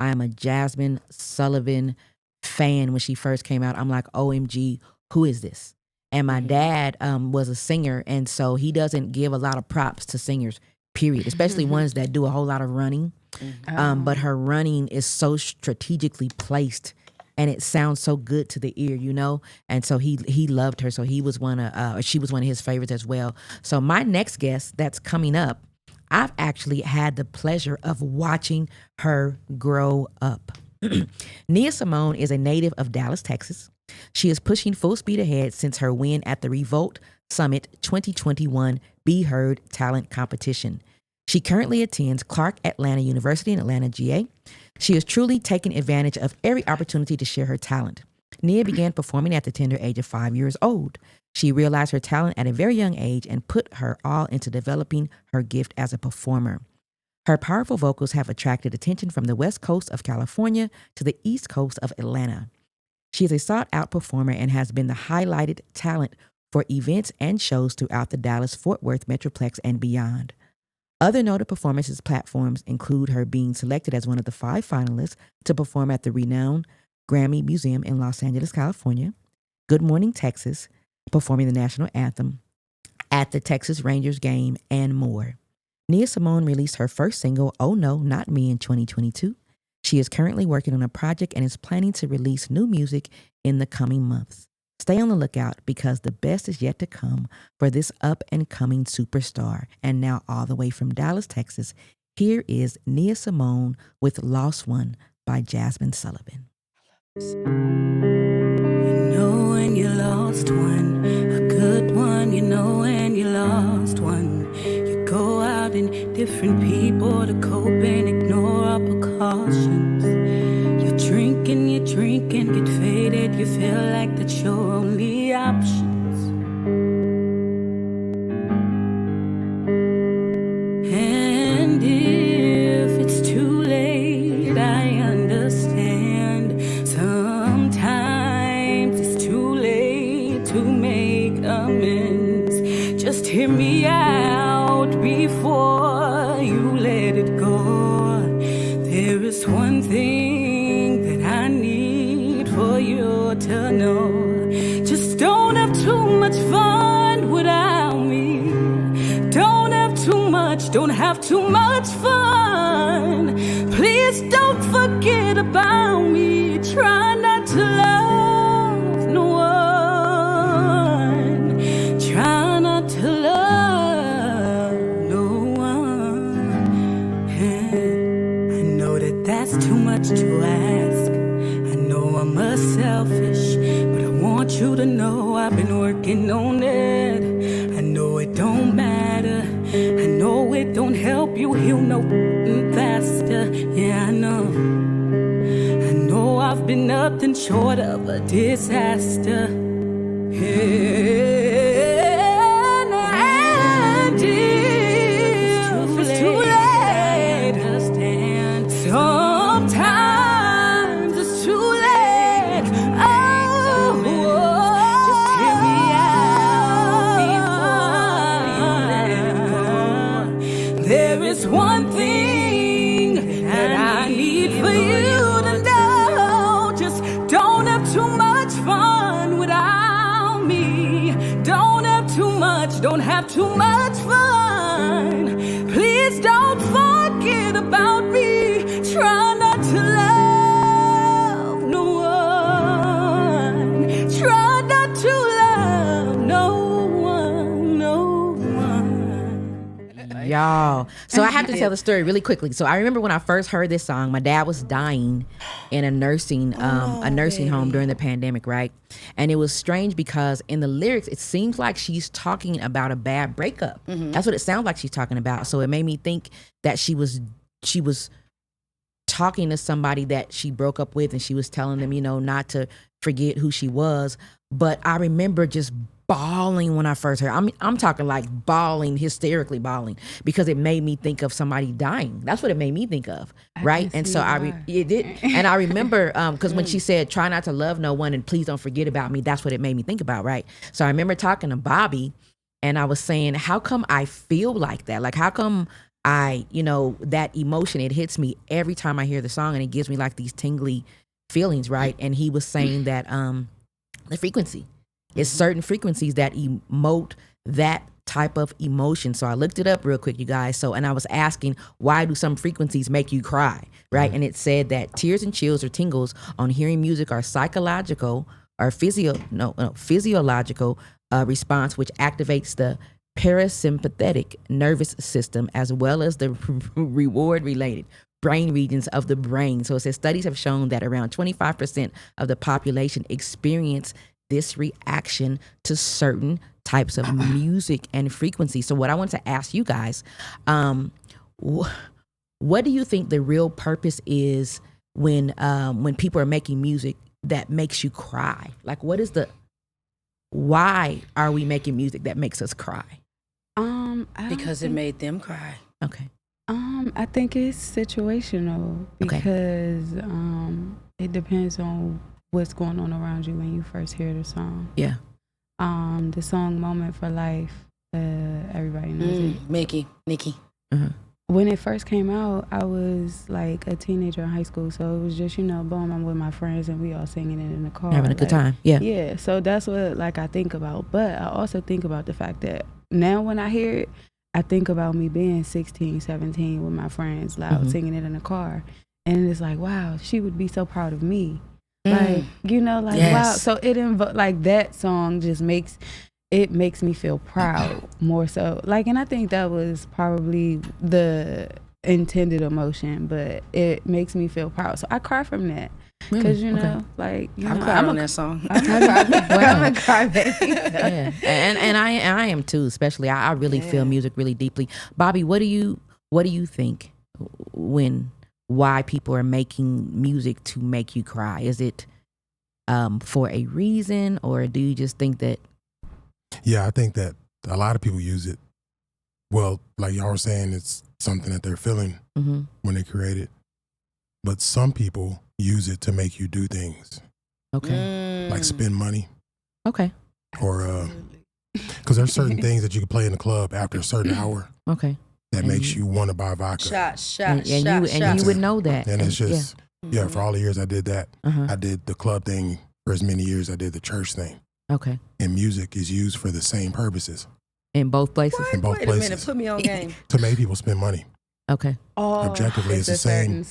S3: am a Jasmine Sullivan fan. When she first came out, I'm like, OMG, who is this? And my dad was a singer, and so he doesn't give a lot of props to singers, period, especially ones that do a whole lot of running. But her running is so strategically placed, and it sounds so good to the ear, you know. And so he loved her. So she was one of his favorites as well. So my next guest that's coming up, I've actually had the pleasure of watching her grow up. Nia Simone is a native of Dallas, Texas. She is pushing full speed ahead since her win at the Revolt Summit 2021 Be Heard Talent Competition. She currently attends Clark Atlanta University in Atlanta, GA. She is truly taking advantage of every opportunity to share her talent. Nia began performing at the tender age of 5 years old. She realized her talent at a very young age and put her all into developing her gift as a performer. Her powerful vocals have attracted attention from the West Coast of California to the East Coast of Atlanta. She is a sought-out performer and has been the highlighted talent for events and shows throughout the Dallas-Fort Worth Metroplex and beyond. Other noted performances platforms include her being selected as one of the 5 finalists to perform at the renowned Grammy Museum in Los Angeles, California, Good Morning Texas, performing the national anthem at the Texas Rangers game, and more. Nia Simone released her first single, Oh No, Not Me, in 2022. She is currently working on a project and is planning to release new music in the coming months. Stay on the lookout because the best is yet to come for this up-and-coming superstar. And now all the way from Dallas, Texas, here is Nia Simone with Lost One by Jasmine Sullivan.
S4: You know when you lost one, a good one, you know when you lost one. You go out and different people to cope and ignore all precautions. You're drinking, get faded, you feel like that's your only options. And if it's too late, I understand. Sometimes it's too late to make amends. Just hear me out before you let it go. There is one thing that I need for you to know. Just don't have too much fun without me. Don't have too much, don't have too much fun. Please don't forget about me. Try not to love no one. Try not to love no one. I know that that's too much to ask. I know I'm a selfish, but I want you to know I've been working on it. I know it don't matter. I know it don't help you heal no faster. Yeah, I know. I know I've been nothing short of a disaster. And it's too late, understand. Sometimes it's too late. Oh, just hear me out before you let it go. There is one thing that I need for you to know. Just don't have too much fun without me. Don't have too much, don't have too much fun. Please don't forget about me. Try not to love no one. Try not to love no one, no one.
S3: Y'all. So I have to tell the story really quickly. So I remember when I first heard this song, my dad was dying in a nursing home during the pandemic, right? And it was strange because in the lyrics, it seems like she's talking about a bad breakup. That's what it sounds like she's talking about. So it made me think that she was talking to somebody that she broke up with, and she was telling them, not to forget who she was. But I remember just bawling when I first heard. I'm talking like bawling, hysterically bawling, because it made me think of somebody dying. That's what it made me think of, right? And so it did. And I remember because when she said, "Try not to love no one and please don't forget about me," that's what it made me think about, right? So I remember talking to Bobby, and I was saying, "How come I feel like that? Like, how come I, that emotion, it hits me every time I hear the song, and it gives me like these tingly feelings, right?" And he was saying that the frequency. It's certain frequencies that emote that type of emotion. So I looked it up real quick, you guys. And I was asking, why do some frequencies make you cry, right? And it said that tears and chills or tingles on hearing music are psychological or physiological response, which activates the parasympathetic nervous system as well as the reward-related brain regions of the brain. So it says studies have shown that around 25% of the population experience this reaction to certain types of music and frequency. So what I want to ask you guys, what do you think the real purpose is when people are making music that makes you cry? Like, why are we making music that makes us cry?
S5: Because it made them cry.
S3: Okay.
S6: I think it's situational because it depends on what's going on around you when you first hear the song.
S3: Yeah.
S6: The song "Moment for Life," everybody knows it.
S5: Nikki.
S3: Uh-huh.
S6: When it first came out, I was like a teenager in high school, so it was just, boom, I'm with my friends and we all singing it in the car.
S3: Having a good time. Yeah.
S6: Yeah, so that's what I think about. But I also think about the fact that now when I hear it, I think about me being 16, 17 with my friends, loud, singing it in the car. And it's like, wow, she would be so proud of me. Like,
S5: Yes.
S6: wow. So it that song just makes me feel proud more so. And I think that was probably the intended emotion, but it makes me feel proud. So I cry from that. Because,
S5: I cried on that song.
S6: I'm a crybaby.
S3: Yeah. And I am too, especially. I really feel music really deeply. Bobby, what do you think why people are making music to make you cry? Is it for a reason, or do you just think that?
S2: Yeah, I think that a lot of people use it. Well, like y'all were saying, it's something that they're feeling when they create it. But some people use it to make you do things.
S3: Okay.
S2: Like spend money.
S3: Okay.
S2: Or, because there's certain things that you can play in the club after a certain hour.
S3: Okay.
S2: that makes you want to buy vodka.
S5: Shots.
S3: And you would know that.
S2: And it's just, for all the years I did that. I did the club thing for as many years I did the church thing.
S3: Okay.
S2: And music is used for the same purposes.
S3: In both places?
S2: In both places.
S5: Wait a minute, put me on game.
S2: To make people spend money.
S3: Okay.
S2: Objectively, it's the same.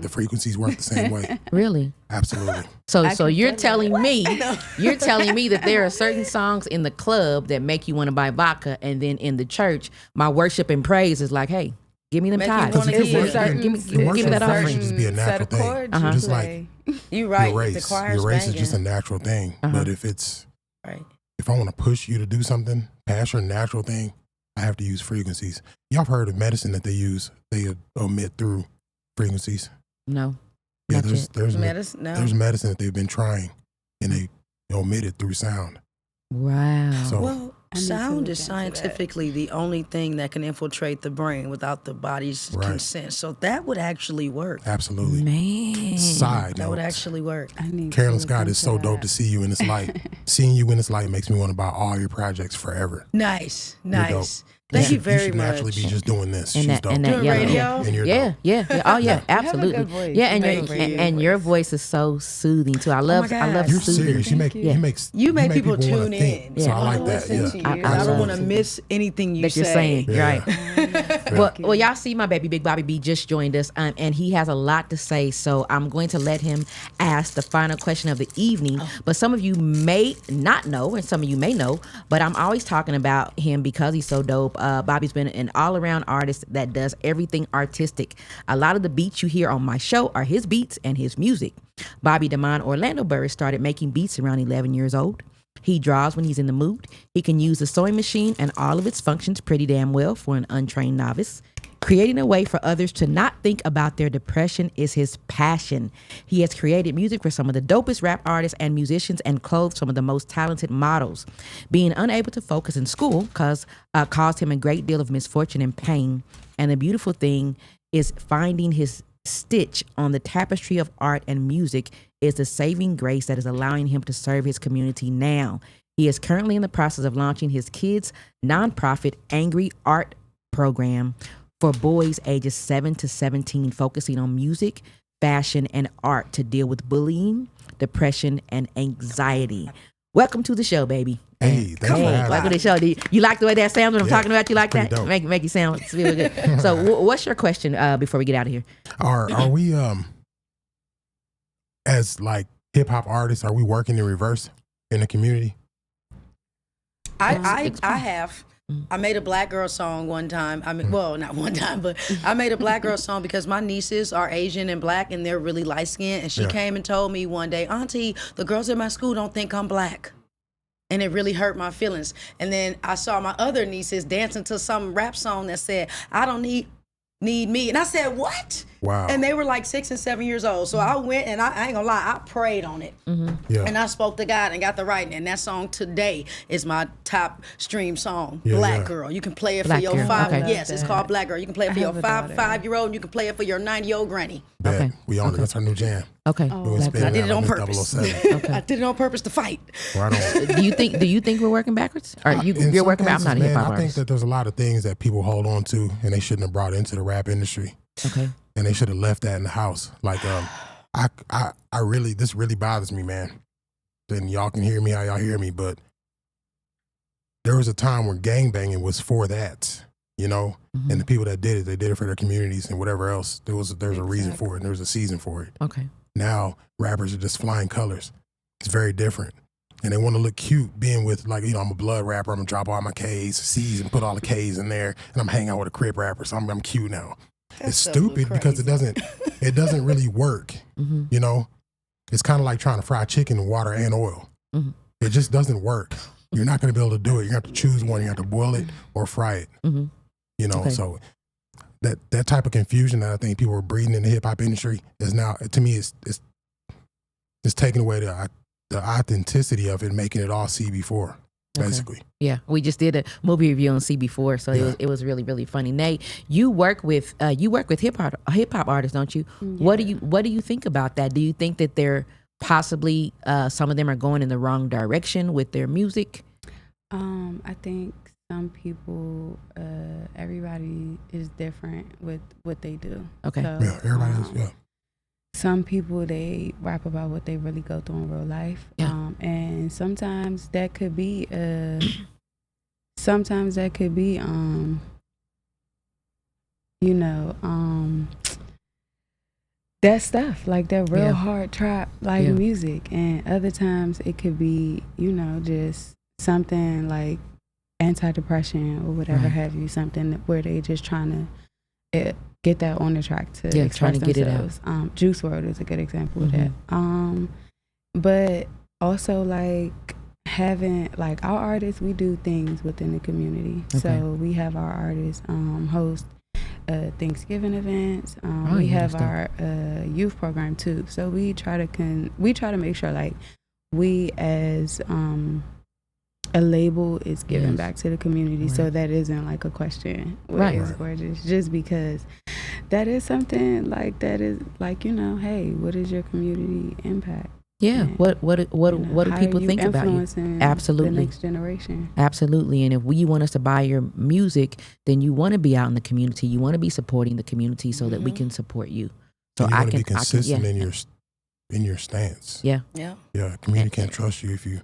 S2: The frequencies work the same way.
S3: Really?
S2: Absolutely.
S3: So you're telling me that there are certain songs in the club that make you want to buy vodka, and then in the church, my worship and praise is like, hey, give me them tithes.
S2: Because if you're
S3: Give me that offering.
S2: just be a natural thing. Just like
S5: you right.
S2: Your race.
S5: The choir's
S2: Your race
S5: banging.
S2: is just a natural thing. But if it's
S5: right.
S2: If I want to push you to do something past your natural thing, I have to use frequencies. Y'all have heard of medicine that they use? They omit through frequencies.
S3: No.
S2: Yeah, there's
S5: medicine. No.
S2: There's medicine that they've been trying, and they omit it through sound.
S3: Wow.
S2: So,
S5: sound is scientifically the only thing that can infiltrate the brain without the body's consent. So that would actually work.
S2: Absolutely.
S3: Man.
S2: Side
S5: that
S2: note,
S5: would actually work.
S2: Carolyne Scott is so dope to see you in this light. Seeing you in this light makes me want to buy all your projects forever.
S5: Nice.
S2: Thank
S5: you very
S2: you should
S5: much.
S2: naturally be just doing this.
S3: And
S2: She's
S3: that,
S2: dope.
S3: and that
S5: Doing
S3: yellow.
S5: radio?
S2: And you're
S3: Yeah,
S2: dope.
S3: yeah. Oh yeah,
S6: You have a
S3: absolutely.
S6: good voice.
S3: Yeah, and
S6: Thank you.
S3: your voice is so soothing too. I love
S5: God.
S2: You're
S3: soothing.
S2: serious. You make
S5: people
S2: wanna
S5: tune
S2: think.
S5: in.
S2: So I like that.
S5: Listen
S2: Yeah.
S5: to you. I don't want to miss anything you
S3: that
S5: say.
S3: you're saying,
S2: Yeah.
S3: right? Well, y'all see my baby Big Bobby B just joined us, and he has a lot to say. So I'm going to let him ask the final question of the evening. But some of you may not know, and some of you may know, but I'm always talking about him because he's so dope. Bobby's been an all-around artist that does everything artistic. A lot of the beats you hear on my show are his beats and his music. Bobby Damon Orlando Burris started making beats around 11 years old. He draws when he's in the mood. He can use the sewing machine and all of its functions pretty damn well for an untrained novice. Creating a way for others to not think about their depression is his passion. He has created music for some of the dopest rap artists and musicians and clothed some of the most talented models. Being unable to focus in school caused him a great deal of misfortune and pain. And the beautiful thing is finding his stitch on the tapestry of art and music is the saving grace that is allowing him to serve his community now. He is currently in the process of launching his kids' nonprofit Angry Art program for boys ages 7 to 17, focusing on music, fashion, and art to deal with bullying, depression, and anxiety. Welcome to the show, baby.
S2: Hey, thanks for having
S3: welcome to
S2: me.
S3: the show. You like the way that sounds when I'm
S2: Yeah,
S3: talking about you like
S2: pretty
S3: that?
S2: dope.
S3: Make you sound really good. So what's your question before we get out of here?
S2: Are we as like hip hop artists, are we working in reverse in the community?
S5: I have. I made a black girl song one time. I mean, well, not one time, but I made a black girl song because my nieces are Asian and black, and they're really light skinned. And she came and told me one day, Auntie, the girls at my school don't think I'm black. And it really hurt my feelings. And then I saw my other nieces dancing to some rap song that said, I don't need me. And I said, what?
S2: Wow.
S5: And they were like 6 and 7 years old. So I went and I ain't gonna lie, I prayed on it.
S2: Yeah.
S5: And I spoke to God and got the writing. And that song today is my top stream song,
S2: Yeah,
S5: Black
S2: yeah.
S5: Girl. You can play it
S3: Black
S5: for your
S3: Girl,
S5: 5.
S3: okay.
S5: Yes, it's called Black Girl. You can play it for
S6: I
S5: your
S6: have a daughter.
S5: 5-year-old, and you can play it for your 90-year-old granny.
S2: Bet.
S3: Okay.
S2: We on it. That's our new jam.
S3: Okay.
S2: We'll spin
S5: I did it
S2: out
S5: on
S2: like
S5: purpose.
S2: Miss 007.
S5: I did it on purpose to fight.
S2: Right on.
S3: Do you think we're working backwards? Or
S2: In
S3: you're
S2: some
S3: working backwards? I'm not a
S2: cases,
S3: hip hop
S2: man, I think
S3: artist.
S2: that there's a lot of things that people hold on to and they shouldn't have brought into the rap industry.
S3: Okay.
S2: And they should have left that in the house. Like, I really, this really bothers me, man. And y'all can hear me how y'all hear me, but there was a time when gangbanging was for that, you know?
S3: Mm-hmm.
S2: And the people that did it, they did it for their communities and whatever else. There's a reason for it and there's a season for it.
S3: Okay.
S2: Now, rappers are just flying colors. It's very different. And they want to look cute being with, like, you know, I'm a blood rapper. I'm going to drop all my K's, C's, and put all the K's in there. And I'm hanging out with a Crip rapper, so I'm cute now. It's
S5: so
S2: stupid because it doesn't really work.
S3: Mm-hmm.
S2: You know, it's kind of like trying to fry chicken in water and oil.
S3: Mm-hmm.
S2: It just doesn't work. You're not going to be able to do it. You have to choose one. You have to boil it or fry it.
S3: Mm-hmm.
S2: You know,
S3: Okay.
S2: so that type of confusion that I think people are breeding in the hip hop industry is now, to me, it's taking away the authenticity of it, making it all CB4, basically.
S3: Yeah, we just did a movie review on CB4, so it was really, really funny. Nate, you work with hip hop artists, don't you?
S6: Yeah.
S3: What do you think about that? Do you think that they're possibly some of them are going in the wrong direction with their music?
S6: I think some people, everybody is different with what they do.
S3: Okay.
S6: So,
S2: Yeah, everybody is. Yeah.
S6: some people, they rap about what they really go through in real life.
S3: Yeah.
S6: And sometimes that could be you know, that stuff, like that real
S3: Yeah.
S6: hard trap like
S3: Yeah.
S6: music. And other times it could be, you know, just something like antidepressant or whatever
S3: Right.
S6: have you, something where they just trying to get that on the track to
S3: Yeah,
S6: express
S3: trying to get it out.
S6: themselves. Juice WRLD is a good example of that. But also like having like our artists, we do things within the community.
S3: Okay.
S6: So we have our artists host Thanksgiving events.
S3: Oh,
S6: We
S3: yeah,
S6: have
S3: that's
S6: our youth program too. So we try to make sure like we as a label is giving
S3: Yes.
S6: back to the community, so
S3: Right.
S6: that isn't like a question.
S3: Right.
S6: It's gorgeous, just because that is something like that is like, you know, hey, what is your community impact?
S3: Yeah.
S6: And,
S3: What
S6: you know,
S3: do
S6: how are
S3: people
S6: you
S3: think about you?
S6: influencing
S3: Absolutely.
S6: the next generation?
S3: Absolutely. And if you want us to buy your music, then you want to be out in the community. You want to be supporting the community so that we can support you. So
S2: And you
S3: I
S2: want to
S3: can
S2: be consistent
S3: yeah.
S2: in your stance.
S3: Yeah.
S5: Yeah.
S2: Yeah, community can't trust you if you.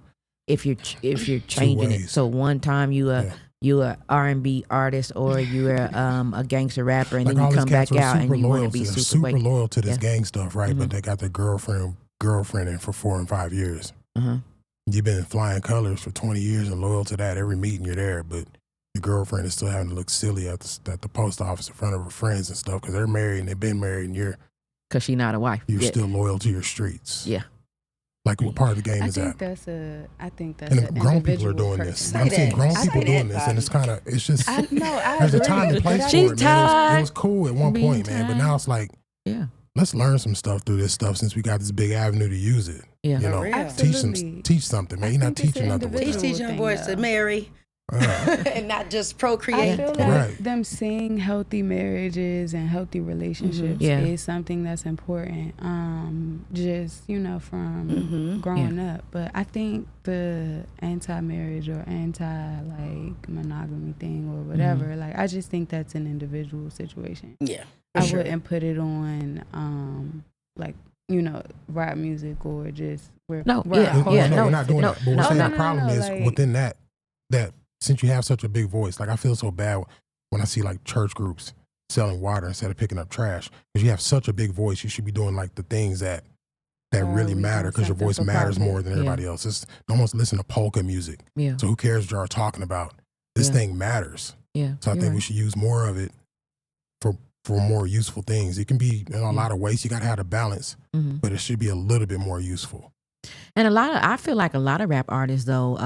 S3: If you're changing it.
S2: ways.
S3: So one time you a R&B artist or you're a gangster rapper, and
S2: Like
S3: then
S2: all
S3: you
S2: these
S3: come back
S2: cats are
S3: out and
S2: super
S3: you want
S2: loyal
S3: to be
S2: to
S3: super
S2: loyal to this
S3: Yeah.
S2: gang stuff, right?
S3: Mhm.
S2: But they got their girlfriending for 4 and 5 years.
S3: Uh-huh.
S2: You've been flying colors for 20 years and loyal to that. Every meeting you're there, but your girlfriend is still having to look silly at the post office in front of her friends and stuff because they're married and they've been married, and you're
S3: Because she's not a wife. Yeah.
S2: still loyal to your streets.
S3: Yeah.
S2: Like what part of the game
S6: I
S2: is
S6: think
S2: that?
S6: that's
S2: And
S6: an
S2: grown people are
S6: individual
S2: doing
S6: person.
S2: this. I'm seeing grown
S5: Say
S2: people
S5: that,
S2: doing this, and
S5: Bobby.
S2: it's just
S6: I
S2: there's a
S6: agree,
S2: time and place
S6: but
S2: for
S3: She's
S2: it, man. It
S3: tired
S2: was cool at one
S3: being
S2: point, man, but
S3: tired.
S2: now it's like
S3: Yeah.
S2: let's learn some stuff through this stuff since we got this big avenue to use it.
S3: Yeah.
S2: You know,
S5: real.
S6: Absolutely.
S2: teach something, man.
S6: I
S2: You're not
S6: think it's
S2: teaching
S6: an
S2: nothing with
S5: Teach
S2: that.
S6: individual
S5: these young
S6: thing,
S5: boys to
S6: though.
S5: marry and not just
S6: I
S5: procreate.
S6: feel like
S2: Right.
S6: them seeing healthy marriages and healthy relationships
S3: Yeah.
S6: is something that's important. Just, you know, from growing up. But I think the anti-marriage or anti-like monogamy thing or whatever, like I just think that's an individual situation.
S5: Yeah.
S6: I
S5: sure.
S6: wouldn't put it on like, you know, rap music or just we're
S3: No,
S6: we're
S3: yeah,
S6: a
S3: yeah,
S2: no,
S3: no,
S2: we're not doing
S3: no,
S2: that. But we're
S3: no,
S2: saying
S3: no,
S2: the problem is
S6: like-
S2: within that since you have such a big voice, like I feel so bad when I see like church groups selling water instead of picking up trash. Because you have such a big voice, you should be doing like the things that really
S6: we
S2: matter
S6: doing
S2: because your
S6: something
S2: voice
S6: for
S2: matters
S6: profit.
S2: more than everybody else. It's almost listen to polka music.
S3: Yeah.
S2: So who cares what you're talking about? This
S3: Yeah.
S2: thing matters.
S3: Yeah.
S2: So I
S3: You're
S2: think we
S3: right.
S2: should use more of it for more useful things. It can be in a lot of ways. You got to have a balance,
S3: Mhm.
S2: but it should be a little bit more useful.
S3: And I feel like a lot of rap artists though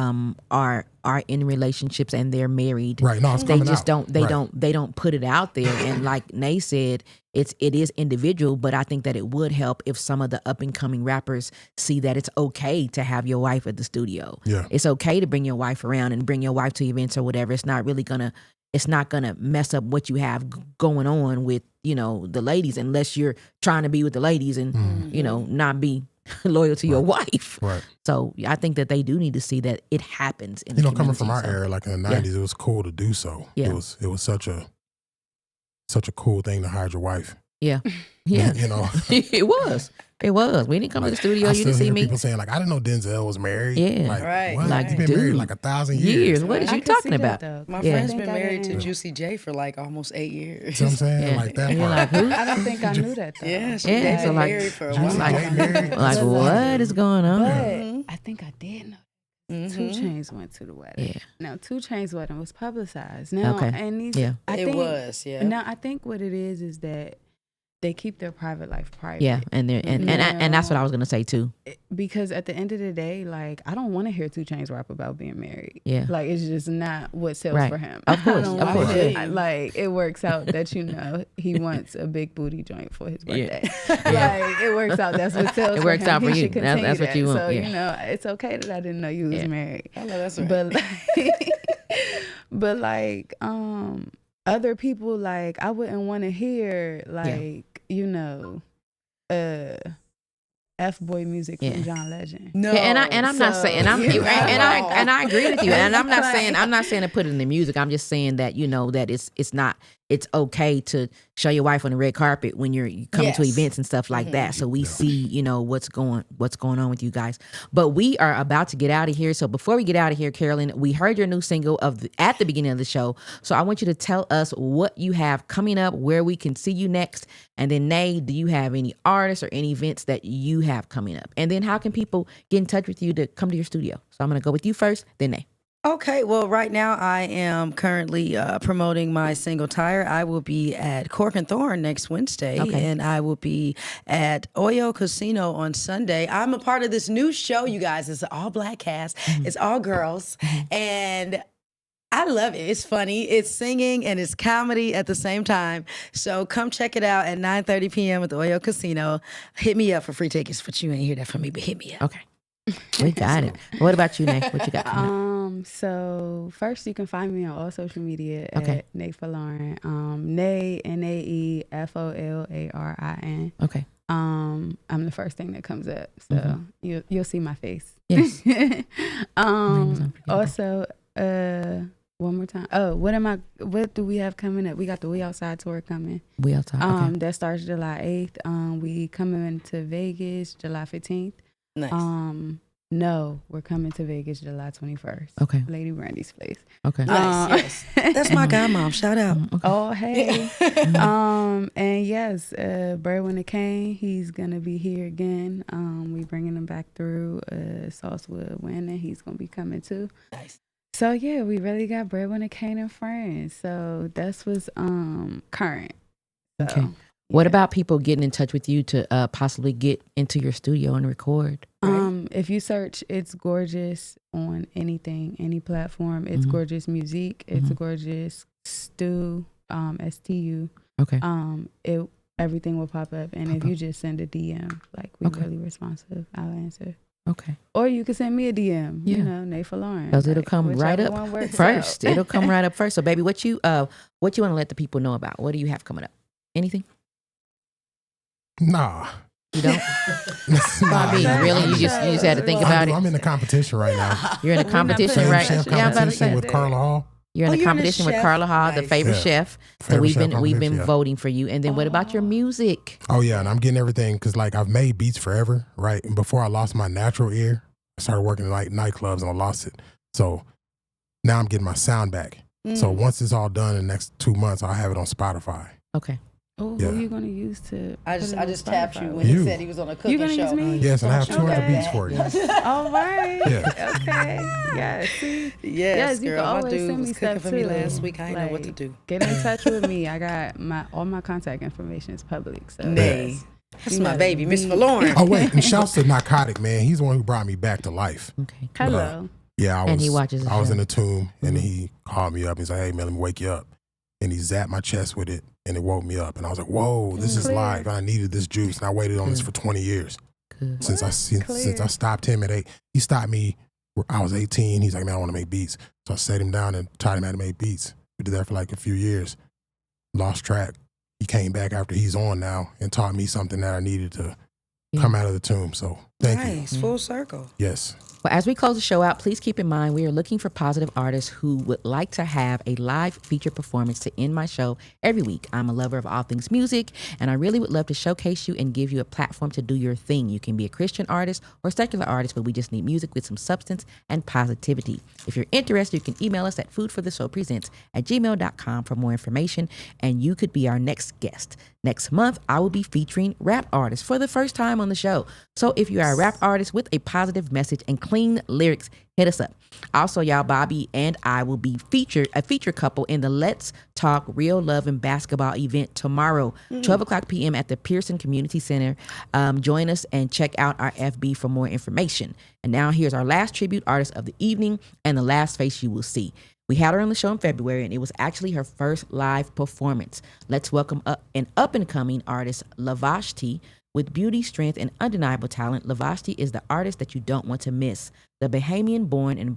S3: are in relationships and they're married.
S2: Right. No, it's
S3: They
S2: coming
S3: just
S2: out.
S3: they don't put it out there. And like Nay said, it is individual, but I think that it would help if some of the up and coming rappers see that it's okay to have your wife at the studio.
S2: Yeah.
S3: It's okay to bring your wife around and bring your wife to events or whatever. It's not gonna mess up what you have going on with, you know, the ladies, unless you're trying to be with the ladies and you know, not be loyal to your wife.
S2: Right.
S3: So I think that they do need to see that it happens in
S2: You
S3: the
S2: know, coming from
S3: community,
S2: our
S3: so.
S2: era, like in the
S3: Yeah.
S2: 90s, it was cool to do so.
S3: Yeah.
S2: It was such a cool thing to hide your wife.
S3: Yeah. Yeah.
S2: You know.
S3: It was. We didn't come to the studio.
S2: I
S3: You
S2: still
S3: didn't see
S2: hear
S3: me.
S2: people saying like, I didn't know Denzel was married.
S3: Yeah.
S2: Like,
S5: Right.
S2: what?
S3: Like,
S2: You've been married
S3: dude,
S2: like 1,000
S3: Years. What is
S6: I
S3: you
S6: can
S3: talking
S6: see
S3: about?
S6: that, though.
S5: My
S3: Yeah.
S5: friend's
S6: I
S5: been
S6: think I
S5: married to
S6: didn't-
S5: Juicy J for like almost 8 years.
S2: You know what I'm saying?
S3: Yeah.
S2: Like that
S3: And you're
S2: part.
S3: like, who?
S6: I don't think I knew that though.
S5: Yeah, she
S3: Yeah,
S5: they've
S3: so
S5: been
S3: like-
S5: married for a
S2: Juicy
S5: while.
S2: J married?
S3: Like,
S2: That's
S3: what is going on?
S6: But I think I did know. 2
S5: Mhm.
S6: Chainz went to the wedding.
S3: Yeah.
S6: Now 2 Chainz wedding was publicized. Now
S3: Okay.
S6: and these
S3: Yeah.
S6: I
S5: It
S6: think,
S5: was, yeah.
S6: Now I think what it is that they keep their private life private.
S3: Yeah, and they're and that's what I was gonna say too.
S6: Because at the end of the day, like I don't want to hear 2 Chainz rap about being married.
S3: Yeah.
S6: Like it's just not what sells
S3: Right.
S6: for him.
S3: Of course,
S6: I don't
S3: of
S6: wanna
S3: course,
S6: hear-
S5: yeah.
S6: Like it works out that you know he wants a big booty joint for his
S3: Yeah.
S6: birthday. Like it works out. That's what sells.
S3: It works
S6: for him.
S3: out for
S6: He
S3: you.
S6: should
S3: That's
S6: continue
S3: what you
S6: that.
S3: want,
S6: So
S3: yeah.
S6: you know it's okay that I didn't know you was
S3: Yeah.
S6: married.
S5: I know that's right.
S6: But like other people, like I wouldn't want to hear like you know F-boy music from John Legend.
S5: No,
S3: Yeah, and I'm not saying I agree with you, and I'm not saying to put it in the music. I'm just saying that that it's okay to show your wife on the red carpet when you're coming to events and stuff like that. So we see what's going on with you guys. But we are about to get out of here. So before we get out of here, Carolyne, we heard your new single at the beginning of the show. So I want you to tell us what you have coming up, where we can see you next, and then Nay, do you have any artists or any events that you have coming up? And then how can people get in touch with you to come to your studio? So I'm gonna go with you first, then Nay.
S5: Okay, well, right now I am currently promoting my single Tire. I will be at Cork and Thorn next Wednesday, and I will be at Oyo Casino on Sunday. I'm a part of this new show, you guys. It's an all-black cast. It's all girls, and I love it. It's funny. It's singing and it's comedy at the same time. So come check it out at 9:30 p.m. at the Oyo Casino. Hit me up for free tickets, but you ain't hear that from me, but hit me up.
S3: Okay. We got it. What about you, Nay? What you got coming up?
S6: So first you can find me on all social media at Nay Folarin. Nay Nae Folarin.
S3: Okay.
S6: I'm the first thing that comes up. So you'll see my face.
S3: Yes.
S6: Also, one more time. Oh, what do we have coming up? We got the We Outside tour coming.
S3: We Outside.
S6: That starts July 8th. We coming into Vegas July 15th.
S5: Nice.
S6: No, we're coming to Vegas July 21st.
S3: Okay.
S6: Lady Brandy's place.
S3: Okay.
S5: Nice, yes. That's my godmom. Shout out.
S3: Okay.
S6: Oh, hey. And yes, Berwin Kane, he's going to be here again. We bringing him back through Saltswood Winning. He's going to be coming too.
S5: Nice.
S6: So, yeah, we really got Berwin Kane and friends. So, that's what's current. So,
S3: Okay. What about people getting in touch with you to possibly get into your studio and record?
S6: If you search It's Gorgeous on anything, any platform, It's Gorgeous Music, It's Gorgeous Stu, STU.
S3: Okay.
S6: Everything will pop up. And if you just send a DM, like we're really responsive, I'll answer.
S3: Okay.
S6: Or you can send me a DM,
S3: Yeah.
S6: Nay Folarin.
S3: Because it'll come right up first. It'll come right up first. So baby, what you want to let the people know about? What do you have coming up? Anything?
S2: Nah.
S3: You don't? Bobby, really? You just had to think about it?
S2: I'm in the competition right now.
S3: You're in a competition, right?
S2: Chef competition with Carla Hall.
S3: You're in a competition with Carla Hall, the favorite chef. So we've been voting for you. And then what about your music?
S2: Oh yeah, and I'm getting everything because like I've made beats forever, right? And before I lost my natural ear, I started working in like nightclubs and I lost it. So now I'm getting my sound back. So once it's all done in the next 2 months, I'll have it on Spotify.
S3: Okay.
S6: Oh, who are you going to use to?
S5: I just tapped you when
S2: You.
S5: he said he was on a cooking
S6: gonna
S5: show.
S6: use me?
S2: Yes, and I have 200 beats for you.
S6: All right.
S2: Yeah.
S6: Okay. Yes. See?
S5: Yes,
S6: you
S5: girl.
S6: can
S5: My
S6: always
S5: dude
S6: send
S5: was
S6: me
S5: cooking
S6: stuff
S5: for me
S6: too.
S5: last week. I didn't know what to do.
S6: Get in touch with me. I got all my contact information is public. So
S5: Nay. That's
S6: You
S5: my
S6: know,
S5: baby, Miss
S6: we-
S5: Folarin.
S2: Oh wait, and shouts to Narcotic, man. He's the one who brought me back to life.
S3: Okay.
S6: Hello.
S2: Yeah,
S3: And he watches the
S2: I was
S3: show.
S2: in the tomb, and he called me up. He's like, "Hey man, let me wake you up." And he zapped my chest with it, and it woke me up. And I was like, "Whoa, this is
S6: Clear.
S2: live." And I needed this juice, and I waited on this for 20 years
S3: Good.
S2: since I stopped him at 8. He stopped me. I was 18. He's like, "Man, I want to make beats." So I sat him down and taught him how to make beats. We did that for like a few years. Lost track. He came back after he's on now and taught me something that I needed to come out of the tomb. So thank you.
S5: Nice, full circle.
S2: Yes.
S3: Well, as we close the show out, please keep in mind we are looking for positive artists who would like to have a live feature performance to end my show every week. I'm a lover of all things music, and I really would love to showcase you and give you a platform to do your thing. You can be a Christian artist or secular artist, but we just need music with some substance and positivity. If you're interested, you can email us at foodfortheshowpresents@gmail.com for more information, and you could be our next guest. Next month, I will be featuring rap artists for the first time on the show. So if you are a rap artist with a positive message and clean lyrics, hit us up. Also, y'all, Bobby and I will be a feature couple in the Let's Talk Real Love and Basketball event tomorrow, 12 o'clock p.m. at the Pearson Community Center. Join us and check out our FB for more information. And now here's our last tribute artist of the evening and the last face you will see. We had her on the show in February, and it was actually her first live performance. Let's welcome an up-and-coming artist, Lavashti. With beauty, strength, and undeniable talent, Lavashti is the artist that you don't want to miss. The Bahamian-born in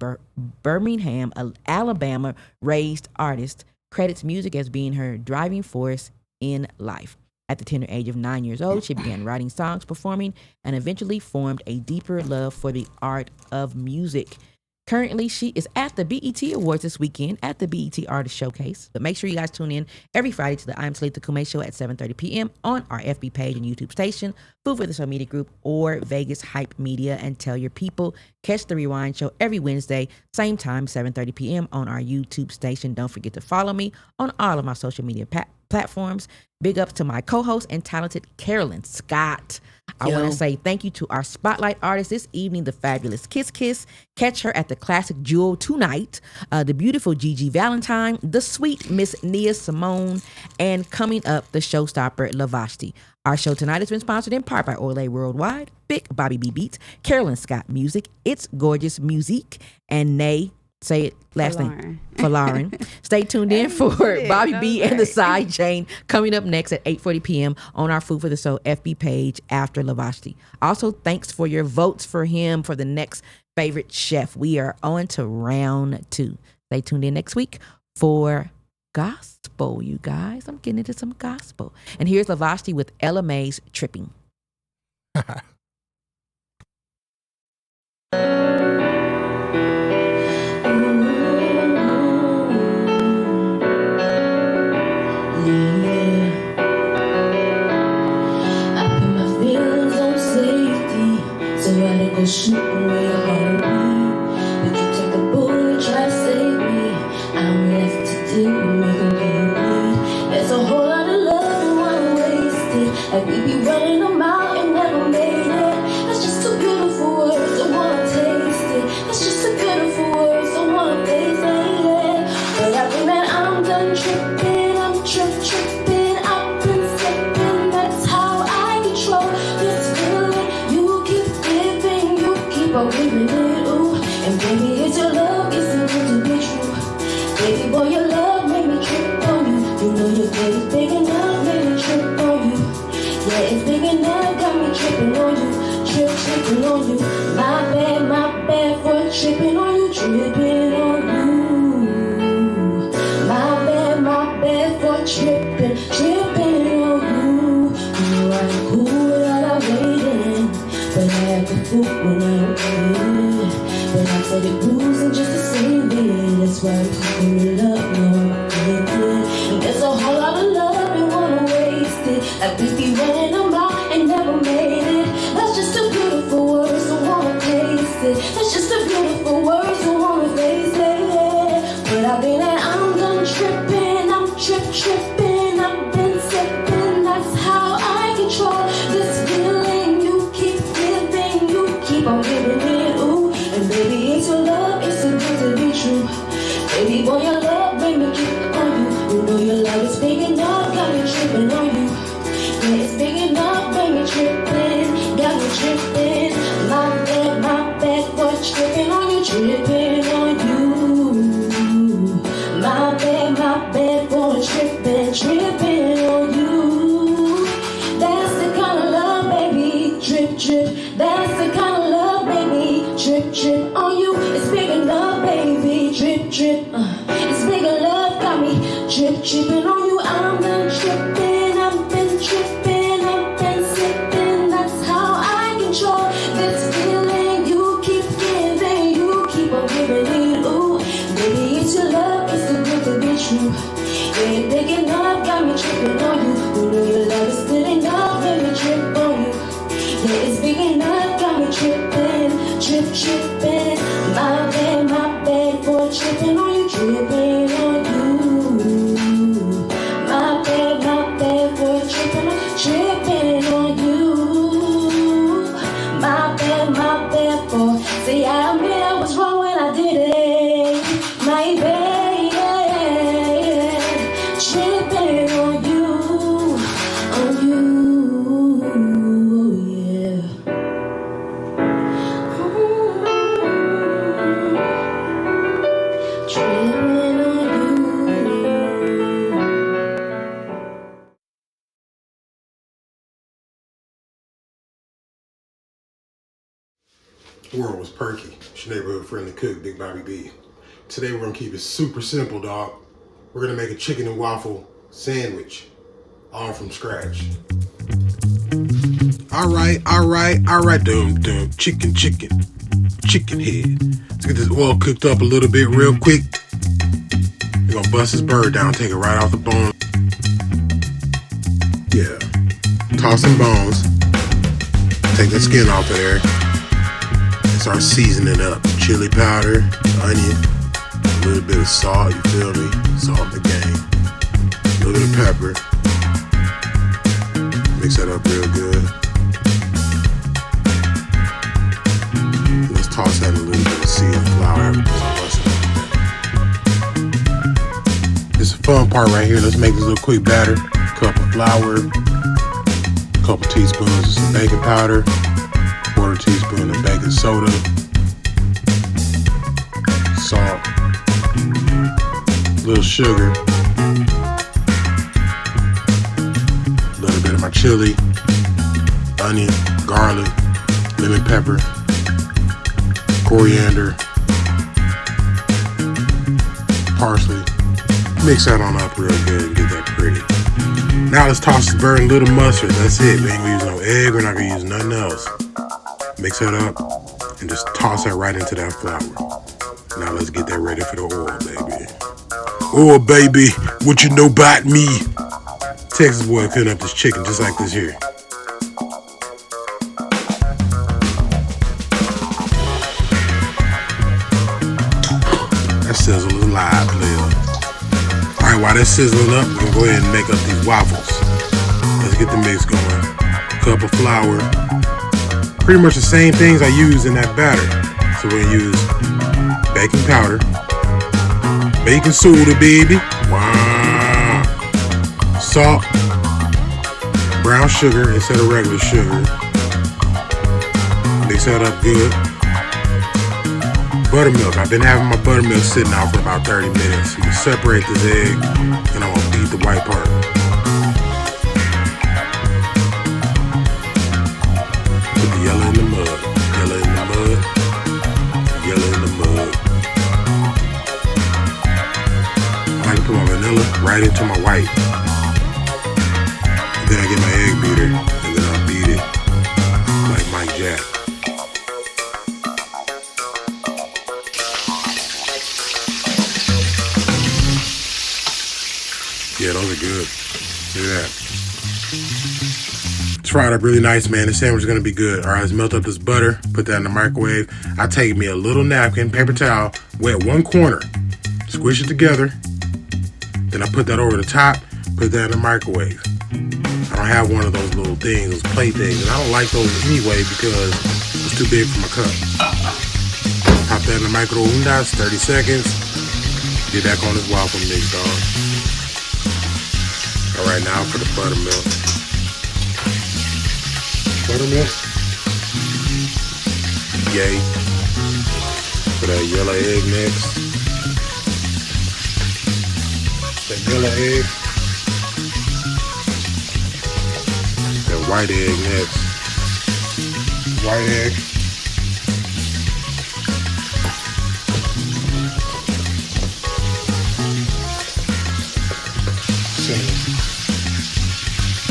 S3: Birmingham, Alabama, raised artist credits music as being her driving force in life. At the tender age of 9 years old, she began writing songs, performing, and eventually formed a deeper love for the art of music. Currently, she is at the BET Awards this weekend at the BET Artist Showcase. But make sure you guys tune in every Friday to the I Am Talitha Cumi Show at 7:30 p.m. on our FB page and YouTube station, Food for the Soul Media Group, or Vegas Hype Media, and tell your people. Catch the Rewind Show every Wednesday, same time, 7:30 p.m. on our YouTube station. Don't forget to follow me on all of my social media platforms. Big ups to my co-host and talented Carolyne Scott. I want to say thank you to our spotlight artist this evening, the fabulous Kyss Kyss. Catch her at the classic Jewel tonight. The beautiful Gigi Valentine, the sweet Miss Nia Simone, and coming up, the showstopper Lavashti. Our show tonight has been sponsored in part by Olay Worldwide, Big Bobby B Beats, Carolyne Scott Music, It's Gorgeous Music, and Nay. Say it last name, Folarin. Stay tuned in for Bobby B and the Side Chain coming up next at 8:40 p.m. on our Food for the Soul FB page after Lavashti. Also, thanks for your votes for him for the next favorite chef. We are on to round 2. Stay tuned in next week for gospel, you guys. I'm getting into some gospel. And here's Lavashti with Ella Mae's Tripping.
S4: Shooting where your heart be, but you take a bullet, try to save me. I'm left to do and make a bleed. There's a whole lot of love and one wasted. Like we be running them out and never made it. That's just too beautiful words, I wanna taste it. That's just too beautiful words, I wanna taste it. But I think that I'm done tripping, I'm tripping. I've been slipping, that's how I control this feeling. You keep giving, you keep on giving it, ooh. And baby, it's your love, it's too good to be true. Baby boy, your love made me trip on you. You know your bed is big enough, made me trip on you. Yeah, it's big enough, got me tripping on you. Tripping on you. My bad for tripping on you. Tripping on you. My bad for tripping on you. You know I'm cool without waiting, but I act a fool when I don't wait. But I said it bruising just the same way. That's why I'm keeping it up, no, I'm good. And there's a whole lot of love and wanna waste it. Like we be running them out and never made it. That's just a beautiful words, I wanna taste it. That's just a beautiful words, I wanna face it. But I've been and I'm done tripping, I'm tripping. I've been sipping, that's how I control this feeling. You keep giving, you keep on giving it, ooh. And baby, it's your love, it's too good to be true. Baby boy, your love made me trip on you. You know your love is big enough, got me tripping on you. Yeah, it's big enough, made me tripping, got me tripping. My bad for tripping on you, tripping on you. My bad for tripping on you. That's the kind of love, baby, trip. That's the kind of love, baby, trip on you. It's big enough, baby, trip. It's big enough, got me tripping on you. I'm done tripping, I've been tripping, I've been sipping. That's how I control this feeling. You keep giving, you keep on giving it, ooh. Baby, it's your love, it's too good to be true. Yeah, big enough, got me tripping on you. You know your love is good enough, let me trip on you. Yeah, it's big enough, got me tripping, tripping. My bad for tripping on you, tripping on you. My bad for tripping on you. My bad for, say I admit I was wrong when I did it. My bad, tripping on you, yeah. Tripping on you.
S2: World was perky. It's your neighborhood friendly cook, Big Bobby B. Today we're gonna keep it super simple, dog. We're gonna make a chicken and waffle sandwich. all from scratch. All right. Doom. Chicken head. Let's get this oil cooked up a little bit real quick. We're gonna bust this bird down, take it right off the bone. Yeah. Toss some bones. Take the skin off of there. And start seasoning up. Chili powder, onion, a little bit of salt, you feel me? Salt the game. A little bit of pepper. Mix that up real good. Let's toss that in a little bit of seasoned flour. This is the fun part right here. Let's make this little quick batter. Cup of flour, couple teaspoons of some baking powder, quarter teaspoon of baking soda, salt, a little sugar, a little bit of my chili, onion, garlic, lemon pepper, coriander, parsley. Mix that on up real good and get that pretty. Now let's toss this bird in a little mustard. That's it. We ain't gonna use no egg. We're not gonna use nothing else. Mix that up and just toss that right into that flour. Now let's get that ready for the oil, baby. Oil, baby. What you know about me? Texas boy cutting up this chicken just like this here. That sizzle is live, player. Alright, while that's sizzling up, we're gonna go ahead and make up these waffles. Let's get the mix going. Cup of flour. Pretty much the same things I used in that batter. So we're gonna use baking powder, baking soda, baby. Wow. Salt, brown sugar instead of regular sugar. Mix that up good. Buttermilk. I've been having my buttermilk sitting out for about 30 minutes. I'm gonna separate this egg and I'm gonna beat the white part. Put the yellow in the mud. Yellow in the mud. Yellow in the mud. I like to put my vanilla right into my white. And then I get my egg beater and then I beat it like Mike Jack. Yeah, those are good. Look at that. It's fried up really nice, man. The sandwich is going to be good. All right, let's melt up this butter. Put that in the microwave. I take me a little napkin, paper towel, wet one corner. Squish it together. Then I put that over the top. Put that in the microwave. I don't have one of those little things, those plate things. And I don't like those anyway because it's too big for my cup. Pop that in the microwave. 30 seconds. Get back on this waffle mix, dog. All right, now for the buttermilk. Buttermilk. Yay. For that yellow egg next. That yellow egg. That white egg next. White egg.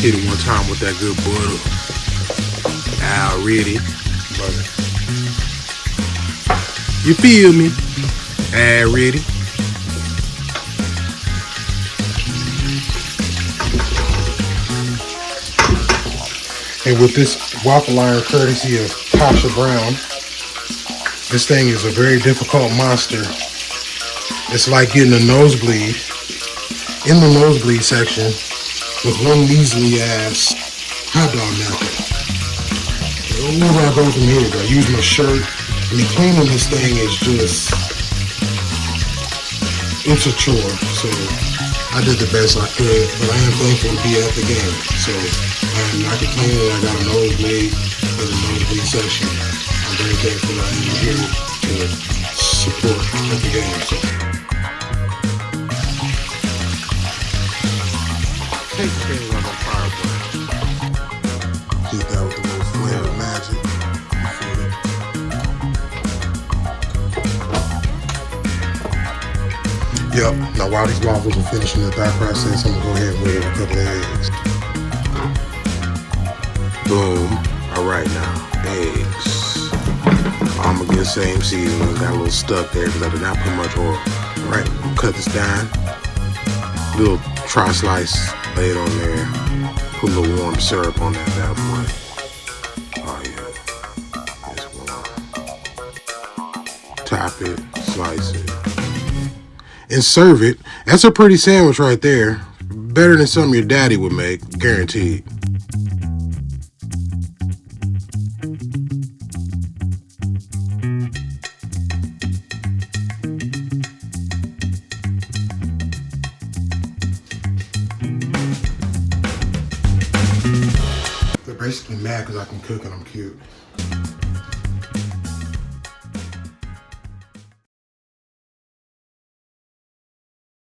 S2: Hit it one time with that good butter. Already. Butter. You feel me? Already. And with this waffle iron courtesy of Tasha Brown, this thing is a very difficult monster. It's like getting a nosebleed in the nosebleed section with one measly ass hot dog napkin. Where do I go from here? Do I use my shirt? I mean, cleaning this thing is just, it's a chore. So I did the best I could, but I am thankful to be at the game. So I am not complaining. I got a nosebleed in the nosebleed section. I'm very thankful that I am here to support at the game. So. Take the thing on the fireplace. Get that with a little flair of magic. You feel it? Yep. Now while these waffles are finishing the thought process, I'm gonna go ahead and whip a couple of eggs. Boom. All right now, eggs. I'm gonna get same seasoning. Got a little stuck there because I did not put much oil. All right, cut this down. Little tri-slice, lay it on there. Put a little warm syrup on that bad boy. Oh yeah, it's warm. Top it, slice it, and serve it. That's a pretty sandwich right there. Better than something your daddy would make, guaranteed. They're basically mad because I can cook and I'm cute.